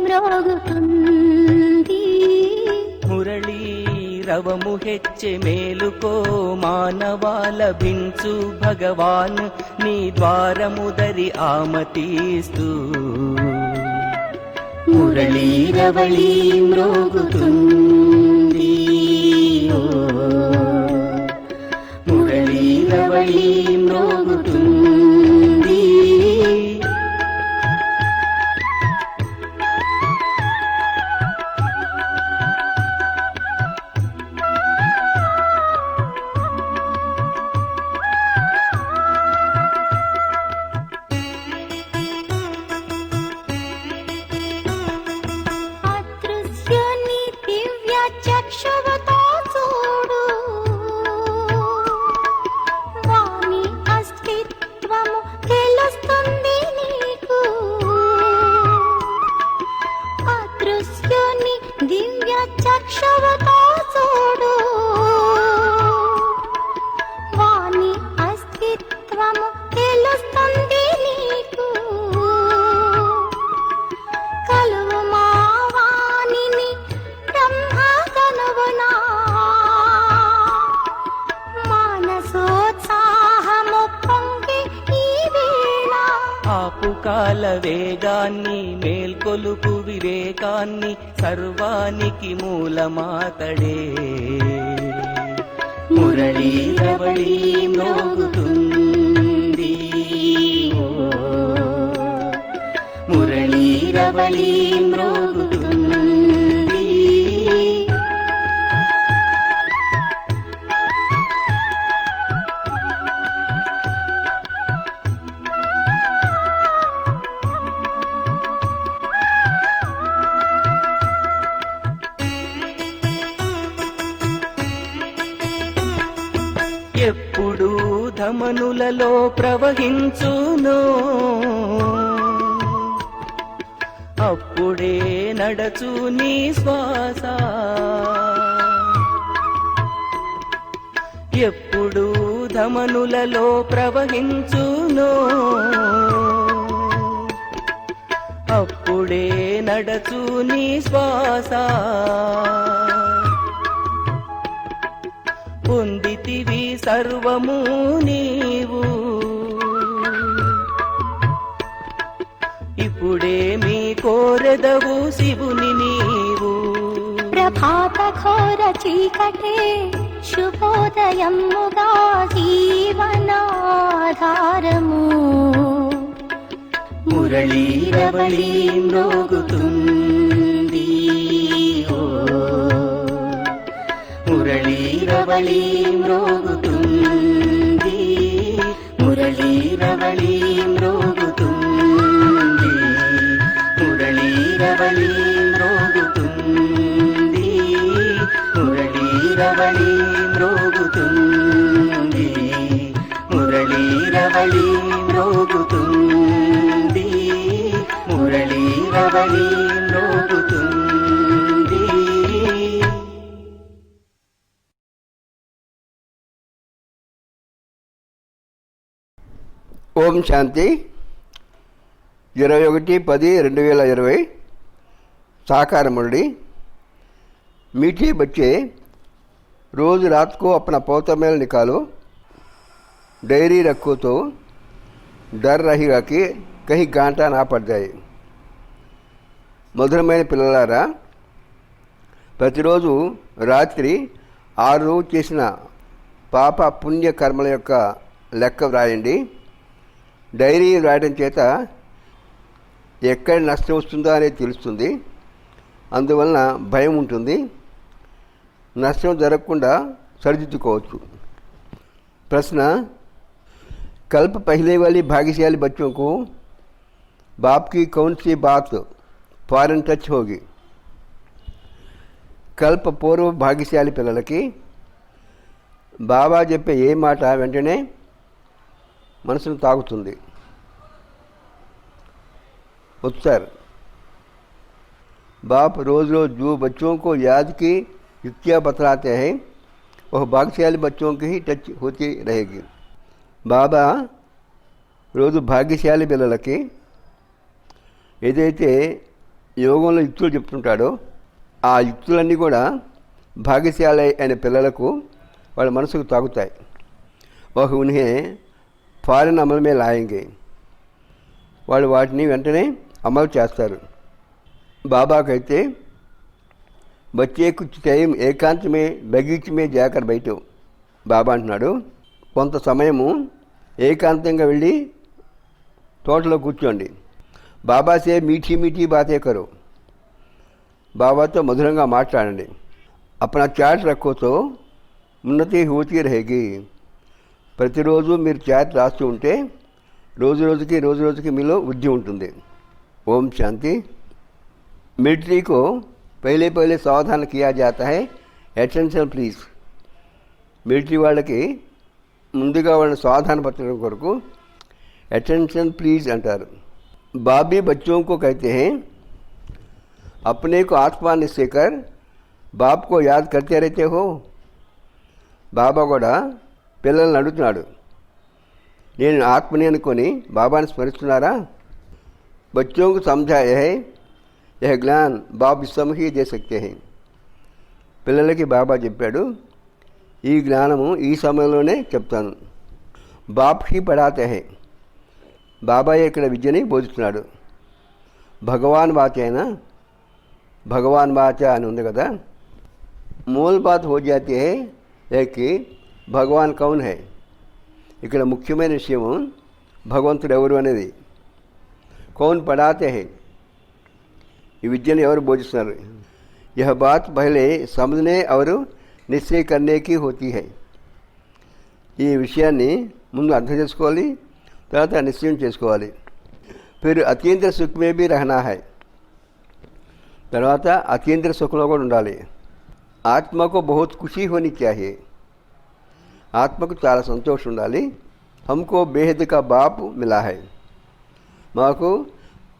మ్రోగుతుంది. మురళీ రవము హెచ్చె మేలుకో మానవాలభించు భగవాన్ నీ ద్వారముదరి ఆమతీస్తూ. మురళీరవళీ మ్రోగుతుంది. మురళీరవళీ మ్రోగుతుంది. అదృశ్యని దివ్య చక్షువుతో చూడు, వాని అస్తిత్వము తెలుస్తుంది నీకు. అదృశ్యని దివ్య చక్షువుతో చూడు, వాని అస్తిత్వము తెలుస్తుంది నీకు. కలువు మా వాణిని బ్రహ్మ కనువునా, మానసోత్సాహము పొంగి ఈ వేళ. ఆపు కాల వేగాన్ని మేల్కొలుపు వివేకాన్ని సర్వానికి మూలమాతడే. మురళీరవళీ మ్రోగుతుంది. మురళీరవళీ మ్రోగుతుంది. ఎప్పుడు ధమనులలో ప్రవహించును, అప్పుడే నడచు నీ శ్వాస. ఎప్పుడు ధమనులలో ప్రవహించును, అప్పుడే నడచు నీ శ్వాస. పొందితివి సర్వము నీవు, ఇప్పుడేమి కోరెదవు శివుని నీవు. ప్రభాత ఘోర చీకటే శుభోదయముగా జీవనాధారము. మురళీరవళీ మ్రోగుతుంది. మురళీరవళీ మ్రోగుతుంది. మురళీరవళీ మ్రోగుతుంది. మురళీరవళీ మ్రోగుతుంది. మురళీరవళీ మ్రోగుతుంది. మురళీరవళీ మ్రోగుతుంది. మురళీరవళీ మ్రోగుతుంది. ఓం శాంతి. 21/10/2020 साकार मुरली। मीठे बच्चे रोज़ रात को अपना पौतामेल निकालो, डायरी रखो तो डर रहेगा कि कहीं गांठा ना पड़ जाए। మధురమైన పిల్లలారా, ప్రతిరోజు రాత్రి 6 రోజు చేసిన పాప పుణ్య కర్మల యొక్క లెక్క వ్రాయండి. డైరీ వ్రాయడం చేత ఎక్కడ నష్టం వస్తుందో అనేది తెలుస్తుంది. అందువలన భయం ఉంటుంది. నష్టం జరగకుండా సరిదిద్దుకోవచ్చు. प्रश्न, कल्प पहले वाली भाग्यशाली बच्चों को बाप की कौन सी बात फॉरेन टच होगी? कल्प पूर्व भाग्यशाली పిల్లలకి బాబా చెప్పే ఏ మాట వెంటనే మనసును తాకుతుంది? उत्तर, बाप रोज़ रोज़ जो बच्चों को याद की युक्तियाँ बतलाते हैं वह भाग्यशाली बच्चों की ही टच होती रहेगी। బాబా రోజు భాగ్యశాలి పిల్లలకి ఏదైతే యోగంలో యుక్తులు చెప్తుంటాడో ఆ యుక్తులన్నీ కూడా భాగ్యశాలి అయిన పిల్లలకు వాళ్ళ మనసుకు తాగుతాయి. వह उन्हें ఫారెన్ అమలు మే లాయంగే, వాళ్ళు వాటిని వెంటనే అమలు చేస్తారు. బాబాకైతే బచ్చే కుచ్ టైం ఏకాంత్ మే బగీచ్ మే జాకర్ బయటో, బాబా అంటున్నాడు కొంత సమయము ఏకాంతంగా వెళ్ళి తోటలో కూర్చోండి. బాబాసే మీఠీ మీఠీ బాతే కరో, బాబాతో మధురంగా మాట్లాడండి. అప్నా చాట్ రఖోతో ఉన్నతి హోతీ రహేగి, ప్రతిరోజు మీరు చాట్ రాస్తూ ఉంటే రోజు రోజుకి మీలో వృద్ధి ఉంటుంది. ఓం శాంతి. मिलिट्री को पहले सावधान किया जाता है, अटेंशन प्लीज. మిలిటరీ వాళ్ళకి ముందుగా వాళ్ళని సావధానపరచడం కొరకు अटेंशन प्लीज అంటారు. బాబీ बच्चों को कहते हैं अपने को आत्मा निश्चय कर बाप को याद करते रहते हो. బాబా కూడా పిల్లల్ని అడుగుతున్నాడు, నేను ఆత్మని అనుకొని బాబాని స్మరిస్తున్నారా? बच्चों को समझाया है यह ज्ञान बाप इस समय ही दे सकते हैं. పిల్లలకి బాబా చెప్పాడు, ఈ జ్ఞానము ఈ సమయంలోనే చెప్తాను. బాప్ హీ పడాతే హై, బాబాయే ఇక్కడ విద్యని బోధిస్తున్నాడు. భగవాన్ వాచేనా, భగవాన్ వాచ అని ఉంది కదా. మూల్ బాత్ హో జాతి హై ఏకి భగవాన్ కౌన్ హై, ఇక్కడ ముఖ్యమైన విషయము భగవంతుడు ఎవరు అనేది. కౌన్ పడాతే హై, ఈ విద్యను ఎవరు బోధిస్తున్నారు. यह बात पहले समझने और निश्चय करने की होती है. ఈ విషయాన్ని ముందు అర్థం చేసుకోవాలి, తర్వాత నిశ్చయం చేసుకోవాలి. फिर అతీంద్ర సుఖ్ మే భీ రహనా హై, తర్వాత అతీంద్ర సుఖంలో కూడా ఉండాలి. ఆత్మకు బహుత్ ఖుషీ హోనీ చాహియే, ఆత్మకు చాలా సంతోషం ఉండాలి. హమ్కో బేహద్ కా బాప్ మిలా హై, మాకు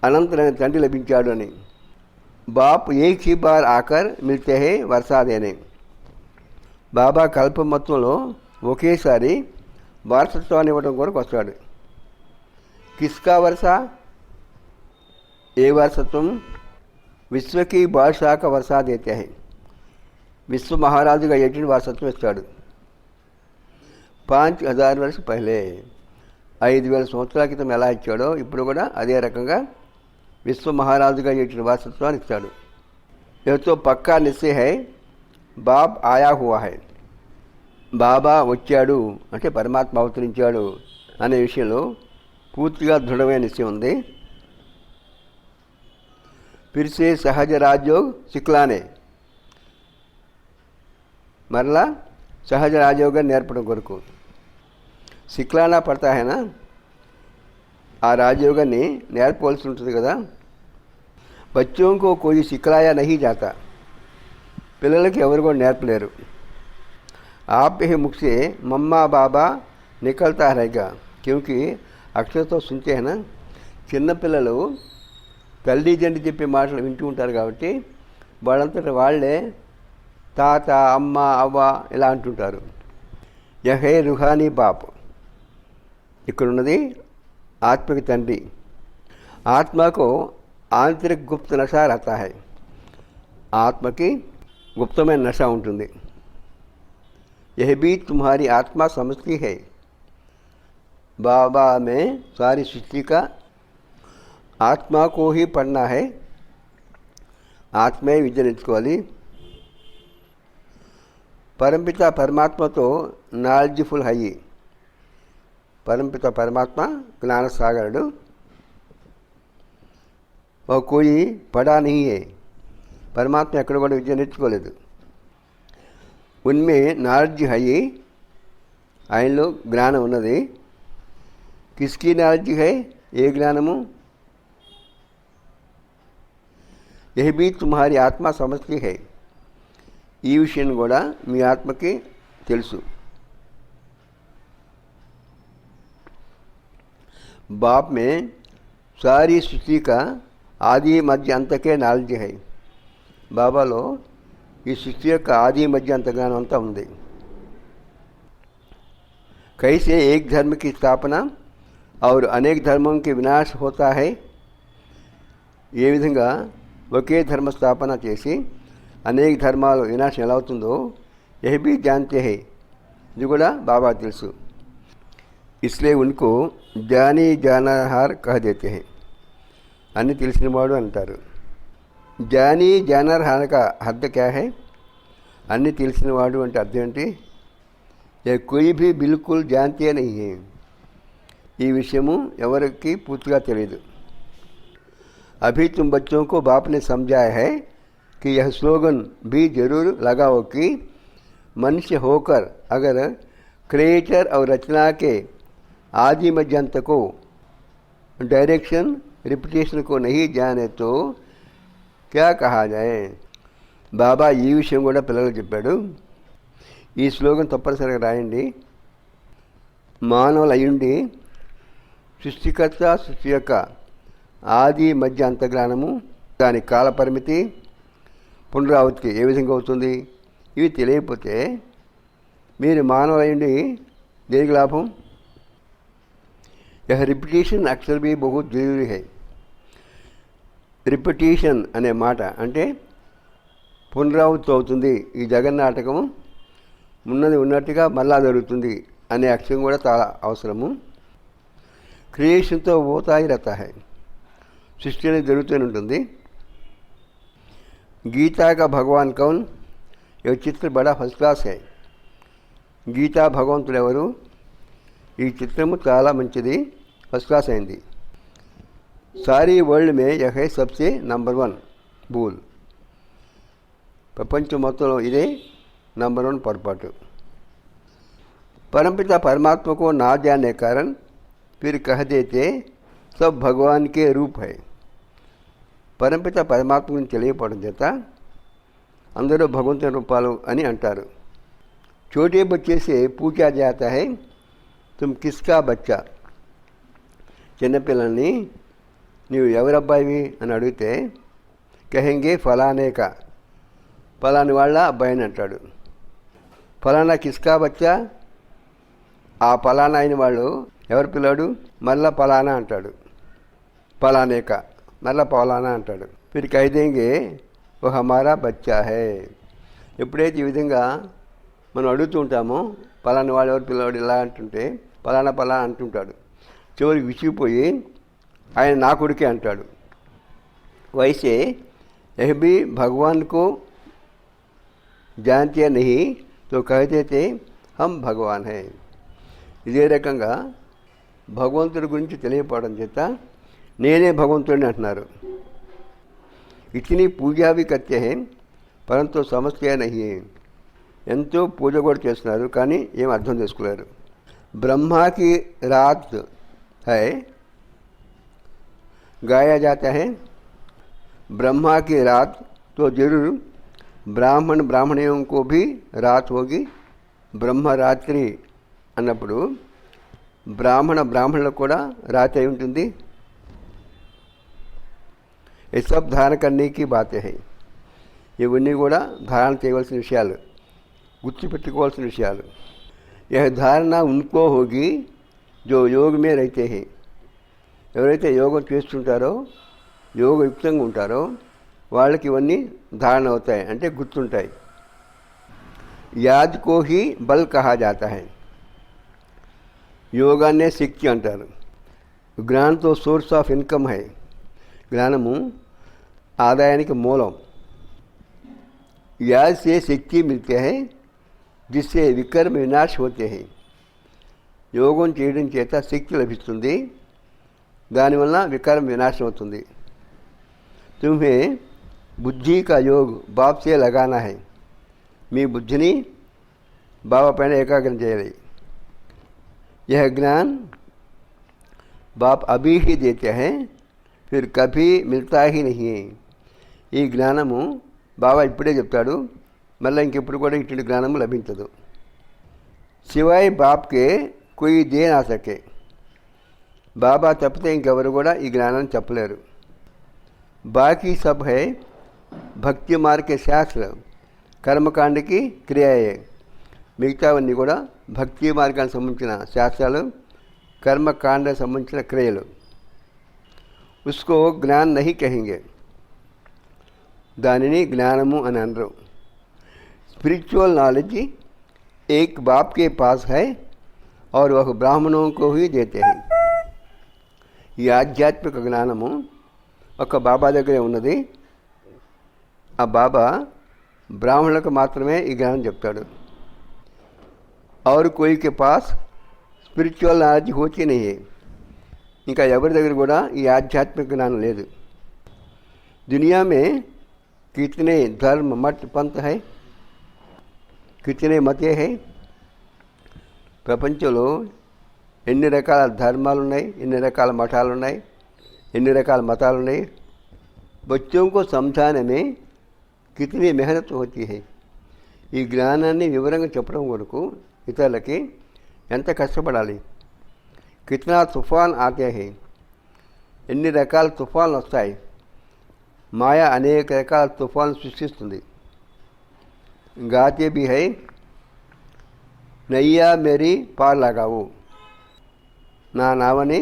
అనంతమైన తండ్రి లభించాడు అని. బాప్ ఏక్ హీ బార్ ఆకర్ మిల్తే హై వర్షా దేనే, బాబా కల్ప మొత్తంలో ఒకేసారి వారసత్వాన్ని ఇవ్వడం కొరకు వస్తాడు. కిస్కా వర్ష, ఏ వారసత్వం? విశ్వకి బాద్షాక వర్షా దేతే హై, విశ్వ మహారాజుగా ఎటువంటి వారసత్వం ఇస్తాడు. 5000 వర్ష పహలే, 5000 సంవత్సరాల క్రితం ఎలా ఇచ్చాడో ఇప్పుడు కూడా అదే రకంగా విశ్వ మహారాజుగా ఎటువంటి వారసత్వాన్ని ఇస్తాడు. ఎంతో పక్కా నిశ్చయ హై బాప్ ఆయా హువా హై, బాబా వచ్చాడు అంటే పరమాత్మ అవతరించాడు అనే విషయంలో పూర్తిగా దృఢమైన నిశ్చయం ఉంది. పిరిసే సహజ రాజయోగ్ సిక్లానే, మరలా సహజ రాజయోగాన్ని నేర్పడం కొరకు సిక్లానా పడతా హైనా, ఆ రాజయోగాన్ని నేర్పవలసి ఉంటుంది కదా. బచ్చోं को कोई सिखलाया नहीं जाता, పిల్లలకి ఎవరు కూడా నేర్పలేరు. आप ही मुख से मम्मा बाबा निकलता रहेगा, क्योंकि అక్షర తో సుంటే హైనా, చిన్నపిల్లలు తల్లి తండ్రి చెప్పే మాటలు వింటూ ఉంటారు కాబట్టి వాళ్ళంతట వాళ్ళే తాత అమ్మ అవ్వ ఇలా అంటుంటారు. యహే రుహానీ బాప్, ఇక్కడున్నది ఆత్మకి తండ్రి. ఆత్మకు ఆంతరిక గుప్త నశ రహతా హై, ఆత్మకి గుప్తమైన నశ ఉంటుంది. यह भी तुम्हारी आत्मा समझती है, बाबा में सारी सृष्टि का आत्मा को ही पढ़ना है, ఆత్మే విద్య నేర్చుకోవాలి. పరంపిత పరమాత్మతో నాలెడ్జ్ఫుల్ అయ్యి, పరంపిత పరమాత్మ జ్ఞాన సాగరుడు. वो कोई पढ़ा नहीं है, పరమాత్మ ఎక్కడ కూడా విద్య నేర్చుకోలేదు. ఉన్మే నాలెడ్జ్ హై, ఆయనలో జ్ఞానం ఉన్నది. కిస్కి నాలెడ్జ్ హై, ఏ జ్ఞానము? యహ్ భీ తుమ్హారీ ఆత్మ సమజ్తీ హై, ఈ విషయం కూడా మీ ఆత్మకి తెలుసు. बाप में सारी सृष्टि का ఆది మధ్య అంతకే నాలెడ్జ్ హై, బాబాలో ఈ సృష్టి యొక్క ఆది మధ్య అంత జ్ఞానం అంతా ఉంది. कैसे एक धर्म की स्थापना और अनेक धर्मों के विनाश होता है, ఏ విధంగా ఒకే ధర్మ స్థాపన చేసి అనేక ధర్మాలు వినాశం ఎలా అవుతుందో यह भी जानते हैं, ఇది కూడా బాబా తెలుసు. इसलिए उनको जानी जानहार कह देते हैं, అన్నీ తెలిసినవాడు అంటారు. జానీ జానర్హార్ का अर्थ क्या है? అన్నీ తెలిసినవాడు అంటే అర్థం ఏంటి? ये कोई भी बिल्कुल जानते नहीं है, ఈ విషయము ఎవరికి పూర్తిగా తెలియదు. अभी तुम बच्चों को बाप ने समझाया है कि यह स्लोगन भी जरूर लगाओ कि मनुष्य होकर अगर क्रिएटर और रचना के आदि मध्यांत को डायरेक्शन रिपीटेशन को नहीं जाने तो क्या कहा जाए. బాబా ఈ విషయం కూడా పిల్లలకు చెప్పాడు. ఈ స్లోగన్ తప్పనిసరిగా రాయండి. మానవులు అయ్యుండి సృష్టికర్త సృష్టి యొక్క ఆది మధ్య అంతర్జ్ఞానము, దాని కాల పరిమితి, పునరావృత్తి ఏ విధంగా అవుతుంది, ఇవి తెలియకపోతే మీరు మానవులు అయ్యుండి దేనికి లాభం? यह रिपीटेशन अक्सर भी बहुत जरूरी है. రిపిటీషన్ అనే మాట అంటే పునరావృత్తి అవుతుంది, ఈ జగన్నాటకము ఉన్నది ఉన్నట్టుగా మళ్ళా జరుగుతుంది అనే అక్షరం కూడా చాలా అవసరము. క్రియేషన్తో పోతాయి రత హై, సృష్టి అనేది జరుగుతూనే ఉంటుంది. గీతా కా భగవాన్ కౌన్, ఈ చిత్ర బడా ఫస్ట్ క్లాస్ హై. గీతా భగవంతుడు ఎవరు? ఈ చిత్రము చాలా మంచిది, ఫస్ట్ క్లాస్ అయింది. సారీ వరల్డ్ మే yeah high Sabse number 1 Bhool. ప్రపంచం మొత్తంలో ఇదే నంబర్ 1 పొరపాటు. परमपिता परमात्मा को ना जानने कारण फिर कह देते सब भगवान के रूप है. परमपिता परमात्मని తెలియపడడం చేత అందరూ భగవంతుని రూపాలు అని అంటారు. छोटे बच्चे से पूछा जाता है तुम किसका बच्चा. చిన్నపిల్లల్ని నీవు ఎవరి అబ్బాయివి అని అడిగితే కహెంగే ఫలానే కా, ఫలాని వాళ్ళ అబ్బాయిని అంటాడు. ఫలానా కిస్కా బచ్చా, ఆ ఫలానా అయిన వాళ్ళు ఎవరు పిల్లాడు? మళ్ళా ఫలానా అంటాడు. ఫలానేక మళ్ళా ఫలానా అంటాడు. ఫిర్ కైదేంగే ఓ హమారా బచ్చా హే. ఎప్పుడైతే ఈ విధంగా మనం అడుగుతూ ఉంటామో ఫలానా వాడు ఎవరు పిల్లవాడు ఇలా అంటుంటే ఫలానా ఫలానా అంటుంటాడు. చివరికి విసిగిపోయి ఆయన నా కొడుకే అంటాడు. वैसे यह भी भगवान को जानते नहीं तो कहते थे हम भगवान हैं. ఇదే రకంగా భగవంతుడి గురించి తెలియపడడం చేత నేనే భగవంతుడిని అంటున్నారు. ఇతని పూజా भी करते हैं परंतु समझते नहीं. ఎంతో పూజ కూడా చేస్తున్నారు కానీ ఏం అర్థం చేసుకోలేరు. బ్రహ్మాకి రాత్ है गाया जाता है. ब्रह्मा की रात तो जरूर ब्राह्मण ब्राह्मणियों को भी रात होगी. ब्रह्म रात्रि అన్నప్పుడు బ్రాహ్మణులకు కూడా రాత్రి అయి ఉంటుంది. ये सब धारण करने की बातें हैं. ఇవన్నీ కూడా ధారణ చేయవలసిన విషయాలు, గుర్తుపెట్టుకోవాల్సిన విషయాలు. यह धारणा उनको होगी जो योग में रहते हैं. ఎవరైతే యోగం చేస్తుంటారో, యోగయుక్తంగా ఉంటారో వాళ్ళకి ఇవన్నీ ధారణ అవుతాయి, అంటే గుర్తుంటాయి. యాద్ కో హీ బల్ కహా జాతా హై. యోగాన్నే శక్తి అంటారు. జ్ఞానంతో సోర్స్ ఆఫ్ ఇన్కమ్ హై. జ్ఞానము ఆదాయానికి మూలం. యాద్ సే శక్తి మిల్తే హై జిస్సే వికర్మ వినాశ్ హోతే హై. యోగం చేయడం చేత శక్తి లభిస్తుంది, దానివల్ల వికారం వినాశం అవుతుంది. तुम्हें बुद्धि का योग बाप से लगाना है. మీ బుద్ధిని బాబా పైన ఏకాగ్రం చేయాలి. यह ज्ञान बाप अभी ही देते हैं फिर कभी मिलता ही नहीं है. ఈ జ్ఞానము బాబా ఇప్పుడే చెప్తాడు, మళ్ళీ ఇంకెప్పుడు కూడా ఇటువంటి జ్ఞానము లభించదు. సివాయ్ బాప్కే कोई दे ना सके. బాబా తప్పితే ఇంకెవరు కూడా ఈ జ్ఞానాన్ని చెప్పలేరు. బాకీ సబ్ హై భక్తి మార్గ శాస్త్ర కర్మకాండకి క్రియాయే. మిగతావన్నీ కూడా భక్తి మార్గానికి సంబంధించిన శాస్త్రాలు, కర్మకాండకు సంబంధించిన క్రియలు. ఉస్కో జ్ఞాన్ నహీ కహెంగే. దానిని జ్ఞానము అని అనరు. स्पिरिचुअल नॉलेज एक बाप के पास है और वह ब्राह्मणों को ही देते हैं. ఈ ఆధ్యాత్మిక జ్ఞానము ఒక బాబా దగ్గరే ఉన్నది. ఆ బాబా బ్రాహ్మణులకు మాత్రమే ఈ జ్ఞానం చెప్తాడు. और कोई के पास स्पिरिचुअल नॉलेज होती नहीं है. ఇంకా ఎవరి దగ్గర కూడా ఈ ఆధ్యాత్మిక జ్ఞానం లేదు. दुनिया में कितने धर्म मठ पंथ है, कितने మతే है. ప్రపంచంలో ఎన్ని రకాల ధర్మాలు ఉన్నాయి, ఎన్ని రకాల మఠాలు ఉన్నాయి, ఎన్ని రకాల మతాలు ఉన్నాయి. बच्चों को समझाने में कितनी मेहनत होती है. ఈ జ్ఞానాన్ని వివరంగా చెప్పడం కొరకు ఇతరులకి ఎంత కష్టపడాలి. కితనా తుఫాన్ ఆతే హై, ఎన్ని రకాల తుఫాన్లు వస్తాయి. మాయా అనేక రకాల తుఫాన్లు సృష్టిస్తుంది. గాతే భీ హై నయ్యా మేరీ పార్ లాగావు, నా నావని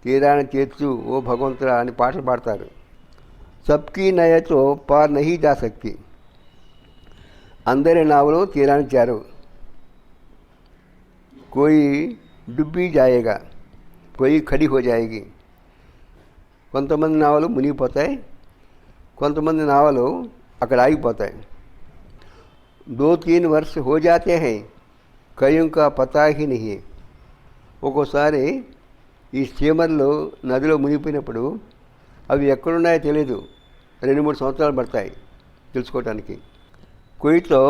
తీరాన్ని చేర్చు ఓ భగవంతుడా అని పాటలు పాడతారు. సబ్కీ నయతో పార్ నహీ జా సక్తి, అందరి నావలు తీరాన్ని చేరవు. कोई डुब्बी जाएगा, कोई खड़ी हो जाएगी. కొంతమంది నావలు మునిగిపోతాయి, కొంతమంది నావలు అక్కడ ఆగిపోతాయి. 2-3 वर्ष हो जाते हैं, कईयों का पता ही नहीं है. ఒక్కోసారి ఈ స్టీమర్లు నదిలో మునిగిపోయినప్పుడు అవి ఎక్కడున్నాయో తెలియదు. 2-3 సంవత్సరాలు పడతాయి తెలుసుకోవటానికి. కొయితో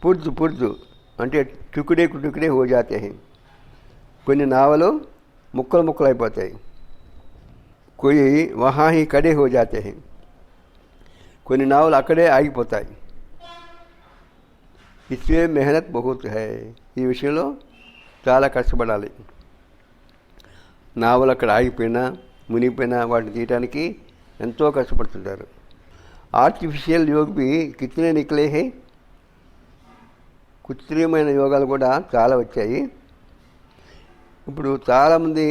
పుర్జు పుర్జు అంటే టుకుడే టుకుడే హో జాతే హై. కొన్ని నావలు ముక్కలు ముక్కలు అయిపోతాయి. कोई वहाँ ही खड़े हो जाते हैं, కొన్ని నావలు అక్కడే ఆగిపోతాయి. इसमें मेहनत बहुत है. ఈ విషయంలో చాలా కష్టపడాలి. నావలు అక్కడ ఆగిపోయినా మునిగిపోయినా వాటిని తీయడానికి ఎంతో కష్టపడుతుంటారు. ఆర్టిఫిషియల్ యోగ్ भी कितने निकले हैं. కృత్రిమైన యోగాలు కూడా చాలా వచ్చాయి. ఇప్పుడు చాలామంది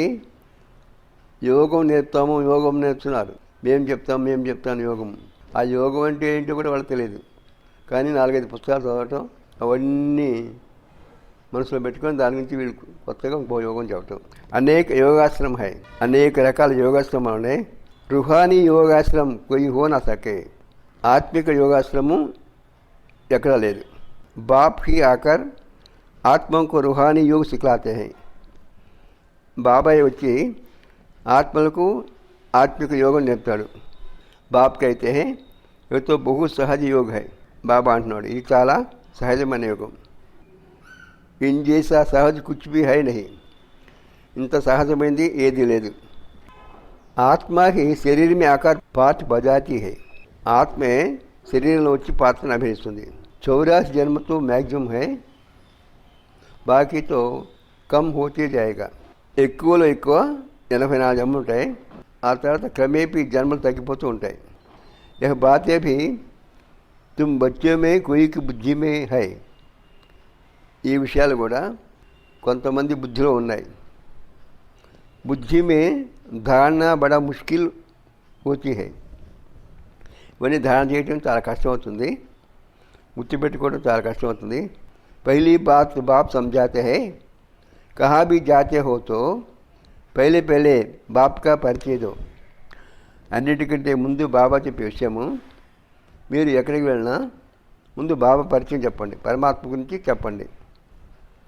యోగం నేర్పుతున్నారు. మేము చెప్తాను యోగం. ఆ యోగం అంటే ఏంటో కూడా వాళ్ళకి తెలియదు. కానీ 4-5 పుస్తకాలు చదవటం, అవన్నీ మనసులో పెట్టుకొని దాని గురించి వీళ్ళు కొత్తగా యోగం చెప్పటం. అనేక యోగాశ్రమ హై, అనేక రకాల యోగాశ్రమాలు ఉన్నాయి. రుహానీ యోగాశ్రమం కొయి హో నా సకే, ఆత్మిక యోగాశ్రమం ఎక్కడా లేదు. बाप ही आकर आत्मा को रूहानी योग सिखलाते हैं. బాబాయ్ వచ్చి ఆత్మలకు ఆత్మిక యోగం నేర్పుతాడు. బాప్ కైతే హై ये तो बहुत सहज योग है. బాబా అంటున్నాడు ఇది చాలా సహజమైన యోగం. In జైసా Sahaj Kuch Bhi high నహీ, ఇంత సహజమైంది ఏది లేదు. ఆత్మ హి శరీర్ మే ఆకార్ పాఠ బజాతి హై, ఆత్మే శరీరంలో వచ్చి పాత్రను అభినయిస్తుంది. 84 जन्म तो मैक्सिमम है, बाकी तो कम होते जाएगा. ఎక్కువలో ఎక్కువ 84 జన్మలు ఉంటాయి. ఆ తర్వాత క్రమేపీ జన్మలు తగ్గిపోతూ ఉంటాయి. यह बातें भी तुम बच्चों में कोई की बुद्धि में है. ఈ విషయాలు కూడా కొంతమంది బుద్ధిలో ఉన్నాయి. బుద్ధి में धारणा बड़ा मुश्किल होती है. ఇవన్నీ ధారణ చేయడం చాలా కష్టమవుతుంది, గుర్తుపెట్టుకోవడం చాలా కష్టమవుతుంది. पहली बात बाप समझाते हैं, कहाँ भी जाते हो तो पहले बाप का परिचय दो. అన్నిటికంటే ముందు బాబా చెప్పే విషయము, మీరు ఎక్కడికి వెళ్ళినా ముందు బాబా పరిచయం చెప్పండి, పరమాత్మ గురించి చెప్పండి.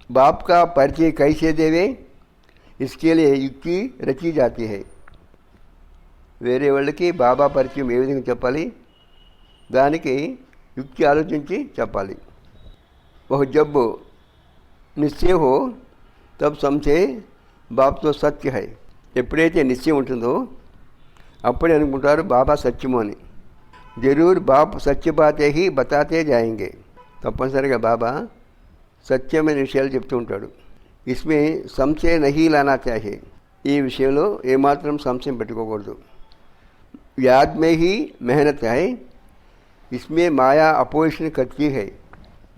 బాప్ కా పరిచయ కైసే దేవే इसके लिए युक्ति రచి జాతి है. వేరే వాళ్ళకి బాబా పరిచయం ఏ విధంగా చెప్పాలి, దానికి యుక్తి ఆలోచించి చెప్పాలి. वह जब నిశ్చయ हो तब समझे बाप तो सत्य है. ఎప్పుడైతే నిశ్చయం ఉంటుందో అప్పుడే అనుకుంటారు బాబా సత్యము అని. జరూర్ బాప్ సత్య బాతే హీ బతాతే జాయింగే, తప్పనిసరిగా బాబా సత్యమైన విషయాలు చెప్తూ ఉంటాడు. ఇస్మే సంశయ నహీ లానా చాహే, ఈ విషయంలో ఏమాత్రం సంశయం పెట్టుకోకూడదు. యాద్ మే హీ మెహనత్ హై, ఇస్మే మాయా అపోజిషన్ కర్తీ హై.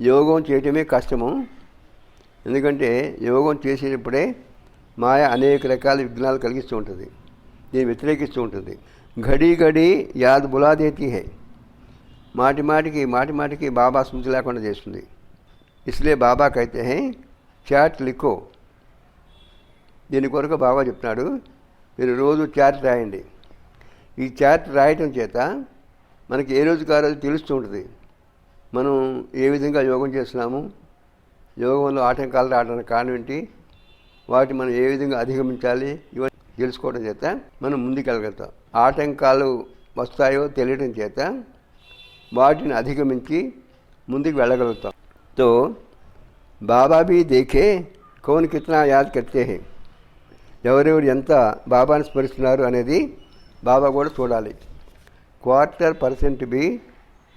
యోగం చేయటమే కష్టము, ఎందుకంటే యోగం చేసేటప్పుడే మాయ అనేక రకాల విఘ్నాలు కలిగిస్తూ ఉంటుంది, దీన్ని వ్యతిరేకిస్తూ ఉంటుంది. ఘడీ ఘడీ యాద్ బులా దేతీ హై, మాటి మాటికి బాబా స్మృతి లేకుండా చేస్తుంది. ఇస్లే బాబా కైతే హై చాట్ లిఖో. దీని కొరకు బాబా చెప్తున్నాడు, మీరు రోజు చాట్ రాయండి. ఈ చాట్ రాయటం చేత మనకి ఏ రోజుకి ఆ రోజు తెలుస్తూ ఉంటుంది మనం ఏ విధంగా యోగం చేస్తున్నాము, యోగంలో ఆటంకాలు రావడానికి కారణం ఏంటి, వాటిని మనం ఏ విధంగా అధిగమించాలి, ఇవన్నీ తెలుసుకోవడం చేత మనం ముందుకెళ్ళగలుగుతాం. ఆటంకాలు వస్తాయో తెలియడం చేత వాటిని అధిగమించి ముందుకు వెళ్ళగలుగుతాం. తో బాబా भी देखे कौन कितना याद करते हैं. ఎవరెవరు ఎంత బాబాని స్మరిస్తున్నారు అనేది బాబా కూడా చూడాలి. 25% भी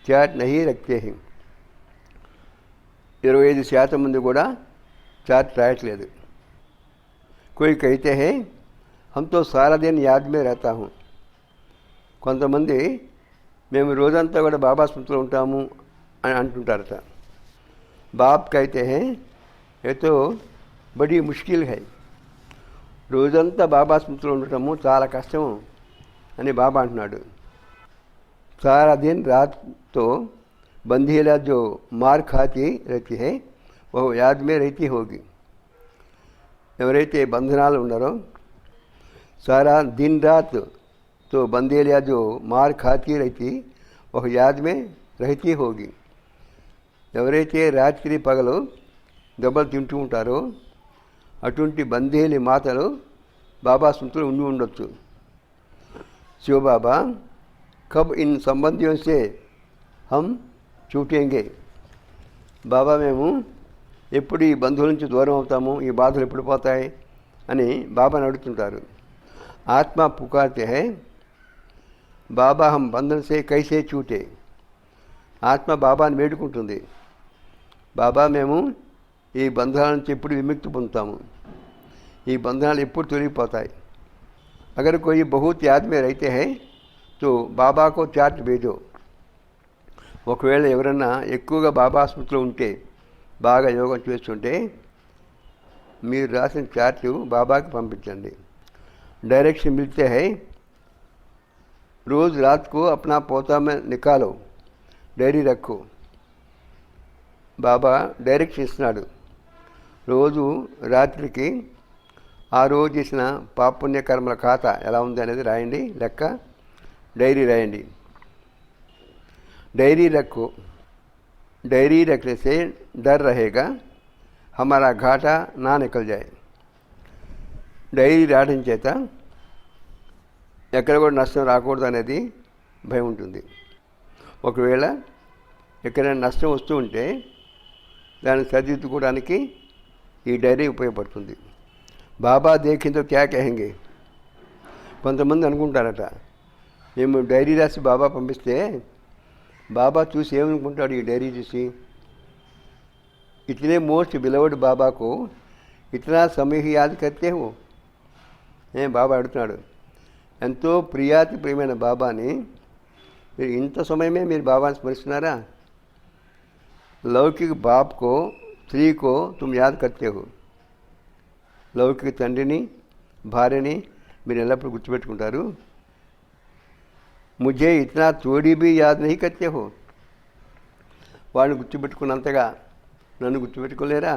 చాట్ नहीं रखते हैं. 25% మంది కూడా చాట్ రాయట్లేదు. कोई कहते हैं हम तो सारा दिन याद में रहता हूँ. కొంతమంది మేము రోజంతా కూడా బాబా స్మృతిలో ఉంటాము అని అంటుంటారట. బాప్ కైతే హై ఏ తో బడీ ముష్కిల్ హై. రోజంతా బాబా స్మృతిలో ఉండటము చాలా కష్టము అని బాబా అంటున్నాడు. సారా దిన్ రాత్ తో బందీలా జో మార్ ఖాతి రహతి హై ఓ యాద్ మే రహతి హోగి. ఎవరైతే బంధనాలు ఉన్నారో సారా దిన్ రాత్ तो बंदेलिया जो मार खाती रहती वह याद में रहती होगी. ఎవరైతే రాత్రి పగలు దెబ్బలు తింటూ ఉంటారో అటువంటి బందేలి మాతలు బాబా స్మృతిలో ఉండి ఉండొచ్చు. శివ బాబా కబ్ ఇన్ సంబంధియోं से हम छूटेंगे. బాబా మేము ఎప్పుడు ఈ బంధువుల నుంచి దూరం అవుతాము, ఈ బాధలు ఎప్పుడు పోతాయి అని బాబాని అడుగుతుంటారు. ఆత్మ పుకార్తే హై బాబా హం బంధన్ సే కైసే చూటే. ఆత్మ బాబాని వేడుకుంటుంది, బాబా మేము ఈ బంధనాల నుంచి ఎప్పుడు విముక్తి పొందుతాము, ఈ బంధనాలు ఎప్పుడు తొలగిపోతాయి. అగర్ కోయి బహుత్ యాద్ మే రైతే హై తో బాబాకో చాట్ భేజో. ఒకవేళ ఎవరన్నా ఎక్కువగా బాబా స్మృతిలో ఉంటే, బాగా యోగం చేస్తుంటే మీరు రాసిన చాట్లు బాబాకి పంపించండి. डायरेक्शन मिलते हैं रोज़ रात को अपना पोता में निकालो, డైరీ రక్కో. బాబా డైరెక్షన్ ఇస్తున్నాడు, రోజు రాత్రికి ఆ రోజు చేసిన పాపుణ్యకర్మల ఖాతా ఎలా ఉంది అనేది రాయండి, లెక్క డైరీ రాయండి. డైరీ రక్కో. డైరీ रखने से डर रहेगा हमारा घाटा ना निकल जाए. డైరీ రాయడం చేత ఎక్కడ కూడా నష్టం రాకూడదు అనేది భయం ఉంటుంది. ఒకవేళ ఎక్కడైనా నష్టం వస్తూ ఉంటే దాన్ని సరిదిద్దుకోవడానికి ఈ డైరీ ఉపయోగపడుతుంది. బాబా దేఖిందో క్యా కహెంగే. కొంతమంది అనుకుంటారట, మేము డైరీ రాసి బాబా పంపిస్తే బాబా చూసి ఏమనుకుంటాడు ఈ డైరీ చూసి. ఇతనే మోస్ట్ బిలవర్డ్ బాబాకు ఇతనా సమయ యాద్ కర్తే హో. బాబా అడుగుతున్నాడు, ఎంతో ప్రియాతి ప్రియమైన బాబాని మీరు ఇంత సమయమే మీరు బాబాని స్మరిస్తున్నారా. లౌకిక బాప్కో స్త్రీకో తుమ్ యాద్ కర్తే హో. లౌకిక తండ్రిని భార్యని మీరు ఎల్లప్పుడూ గుర్తుపెట్టుకుంటారు. ముझे ఇతనా తోడి भी యాద్ नहीं करते हो. వాడిని గుర్తుపెట్టుకున్నంతగా నన్ను గుర్తుపెట్టుకోలేరా.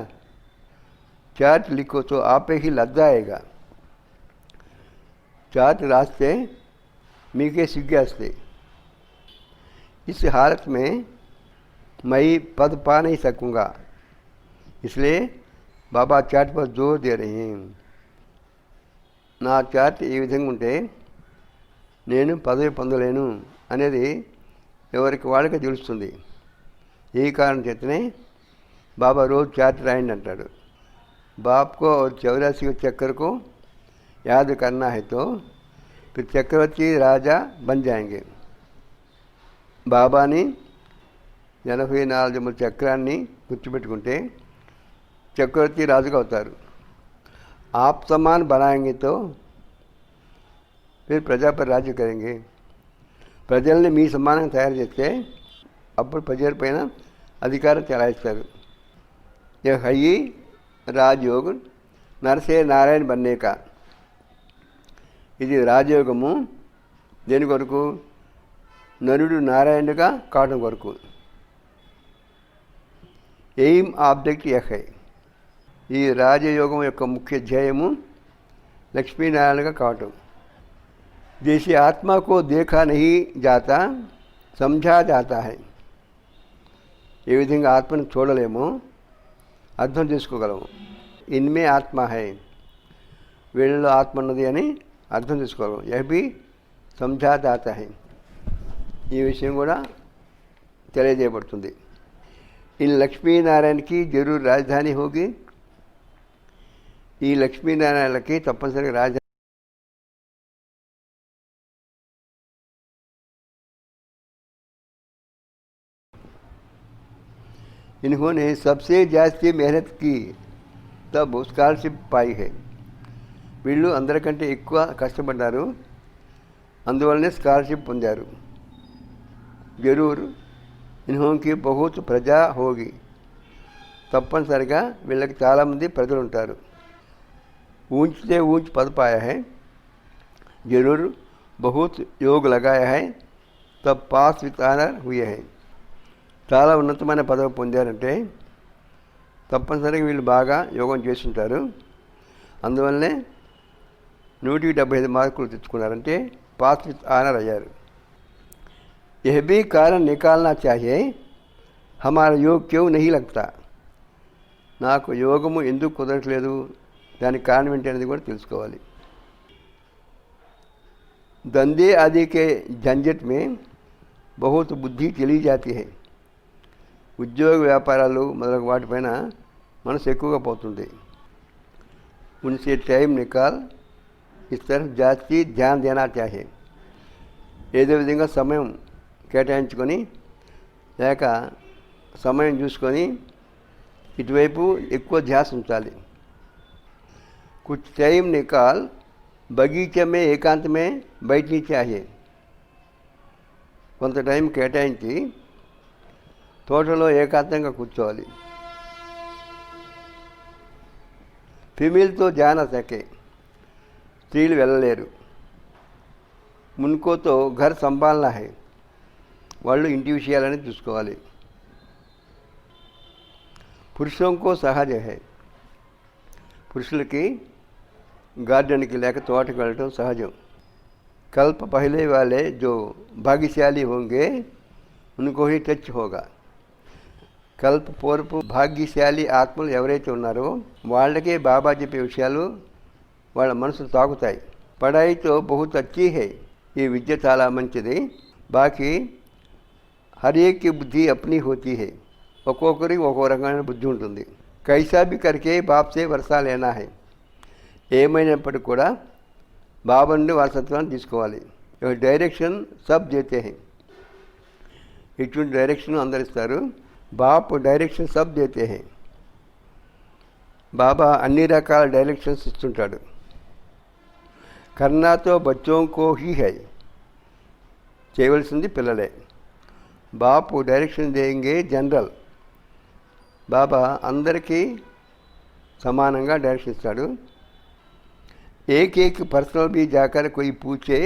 చాట్ లిఖో తో ఆపే హీ లజ్జాయేగా. चार्ट रास्ते मीके सिग्गास्ते. इस हालत में मैं पद पा नहीं सकूँगा, इसलिए बाबा चार्ट पर जोर दे रहे हैं. నా చార్ట్ ఈ విధంగా ఉంటే నేను పదవి పొందలేను అనేది ఎవరికి వాళ్ళకి తెలుస్తుంది. ఈ కారణం చేతనే బాబా రోజు చార్ట్ రాయండి అంటాడు. బాప్కో 84 चक्कर को याद करना है तो फिर चक्रवर्ती राजा बन जाएंगे. బాబాని 84 చక్రాన్ని గుర్తుపెట్టుకుంటే చక్రవర్తి రాజుగా అవుతారు. आप समान बनाएंगे तो फिर ప్రజా पर राज्य करेंगे. ప్రజల్ని మీ సమానంగా తయారు చేస్తే అప్పుడు ప్రజల పైన అధికారం చెలాయిస్తారు. ये है ही राजयोग नर से नारायण बनने का. ఇది రాజయోగము. దేని కొరకు? నరుడు నారాయణుగా కావడం వరకు. ఎయిమ్ ఆబ్జెక్ట్ యహై. ఈ రాజయోగం యొక్క ముఖ్య ధ్యేయము లక్ష్మీనారాయణగా కావటం. जैसे आत्मा को देखा नहीं जाता समझा जाता है. ఏ విధంగా ఆత్మను చూడలేమో అర్థం చేసుకోగలము. ఇన్మే ఆత్మ హై, వీళ్ళలో ఆత్మ ఉన్నది అని అర్థం చేసుకోగలము. యహ్ భీ సమझा जाता है. ఈ విషయం కూడా తెలియజేయబడుతుంది. इन లక్ష్మీనారాయణ की जरूर राजधानी होगी. ఈ లక్ష్మీనారాయణకి తప్పనిసరిగా రాజధాని. इन्होंने सबसे जास्ती मेहनत की तब स्कॉलरशिप पाई है. వీళ్ళు అందరికంటే ఎక్కువ కష్టపడ్డారు, అందువల్లనే స్కాలర్షిప్ పొందారు. జరూర్ ఇన్హోంకి బహుత్ ప్రజా హోగి. తప్పనిసరిగా వీళ్ళకి చాలామంది ప్రజలు ఉంటారు. ऊंचते ऊंच पद पाया है. जरूर बहुत योग लगाया है तब पास विथ ऑनर हुए हैं. చాలా ఉన్నతమైన పదవి పొందారంటే తప్పనిసరిగా వీళ్ళు బాగా యోగం చేస్తుంటారు, అందువల్లనే 175 మార్కులు తెచ్చుకున్నారంటే పాస్ విత్ ఆనర్ అయ్యారు. यह भी कारण निकालना चाहिए हमारा योग क्यों नहीं लगता. నాకు యోగము ఎందుకు కుదరట్లేదు, దానికి కారణం ఏంటి అనేది కూడా తెలుసుకోవాలి. धंधे आदि के झंझट में बहुत बुद्धि चली जाती है. ఉద్యోగ వ్యాపారాలు మొదలగు వాటిపైన మనసు ఎక్కువగా పోతుంది. उनसे टाइम निकाल इस तरफ जास्ती ध्यान देना चाहिए. ఏదో విధంగా సమయం కేటాయించుకొని లేక సమయం చూసుకొని ఇటువైపు ఎక్కువ ధ్యాస ఉంచాలి. कुछ टाइम निकाल बगीचे में एकांत में बैठनी चाहिए. కొంత టైం కేటాయించి తోటలో ఏకాంతంగా కూర్చోవాలి. ఫీమేల్తో జాన సకే, స్త్రీలు వెళ్ళలేరు. మున్కోతో ఘర్ సంభాలనా హై, వాళ్ళు ఇంటి విషయాలని చూసుకోవాలి. పురుషంకో సహజ హై, పురుషులకి గార్డెన్కి లేక తోటకి వెళ్ళటం సహజం. కల్ప పహలే వాలే జో భాగ్యశాలి होंगे उनको ही टच होगा. కల్ప పూర్వపు భాగ్యశాలి ఆత్మలు ఎవరైతే ఉన్నారో వాళ్ళకే బాబా చెప్పే విషయాలు వాళ్ళ మనసు తాకుతాయి. పడాయితో బహుత్ అచ్చీ హై, ఈ విద్య చాలా మంచిది. బాకీ హర్ ఏక్ కి బుద్ధి అప్నీ హోతీ హై, ఒక్కొక్కరికి ఒక్కో రకమైన బుద్ధి ఉంటుంది. కైసా భీ కర్కే బాప్సే వర్షా లేనా హై, ఏమైనప్పటికీ కూడా బాబా నుండి వారసత్వాన్ని తీసుకోవాలి. డైరెక్షన్ సబ్ దేతే హై, ఇటువంటి డైరెక్షన్ అందరిస్తారు. బాప్ డైరెక్షన్ సబ్ దేతే హై, బాబా అన్ని రకాల డైరెక్షన్స్ ఇస్తుంటాడు. కర్నాతో బచ్చోంకో హీ హై, చేయవలసింది పిల్లలే. బాపు డైరెక్షన్ దేంగే జనరల్, బాబా అందరికీ సమానంగా డైరెక్షన్ ఇస్తాడు. एक एक पर्सनल भी जाकर कोई पूछे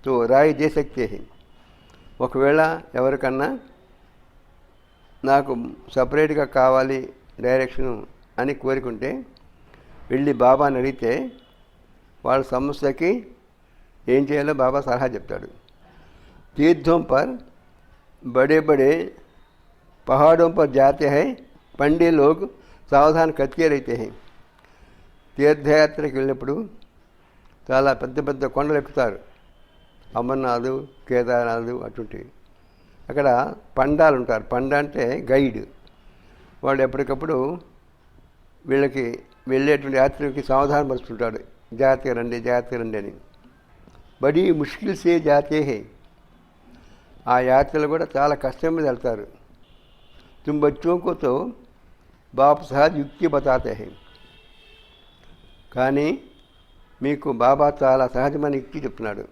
तो राय दे सकते हैं. ఒకవేళ ఎవరికన్నా నాకు సపరేట్గా కావాలి డైరెక్షను అని కోరుకుంటే వెళ్ళి బాబాని అడిగితే వాళ్ళ సమస్యకి ఏం చేయాలో బాబా సలహా చెప్తాడు. तीर्थों पर बड़े बड़े पहाड़ों पर जाते हैं, पंडित लोग सावधान करते रहते हैं. తీర్థయాత్రకి వెళ్ళినప్పుడు చాలా పెద్ద పెద్ద కొండలు ఎక్కుతారు, అమర్నాథ్, కేదార్నాథ్ అటువంటివి. అక్కడ పండాలు ఉంటారు. పండ అంటే గైడ్, వాడు ఎప్పటికప్పుడు వీళ్ళకి వెళ్ళేటువంటి యాత్రకి సావధానం పరుస్తుంటాడు, జాగ్రత్తగా రండి జాగ్రత్తగా రండి అని. బడీ ముష్కిల్ సే జాతే హే, ఆ యాత్రలు కూడా చాలా కష్టం మీద వెళ్తారు. తుమ్ బచ్చోं को तो బాప్ సహజ యుక్తి బతాతే హై, కానీ మీకు బాబా చాలా సహజమైన యుక్తి చెప్తున్నాడు.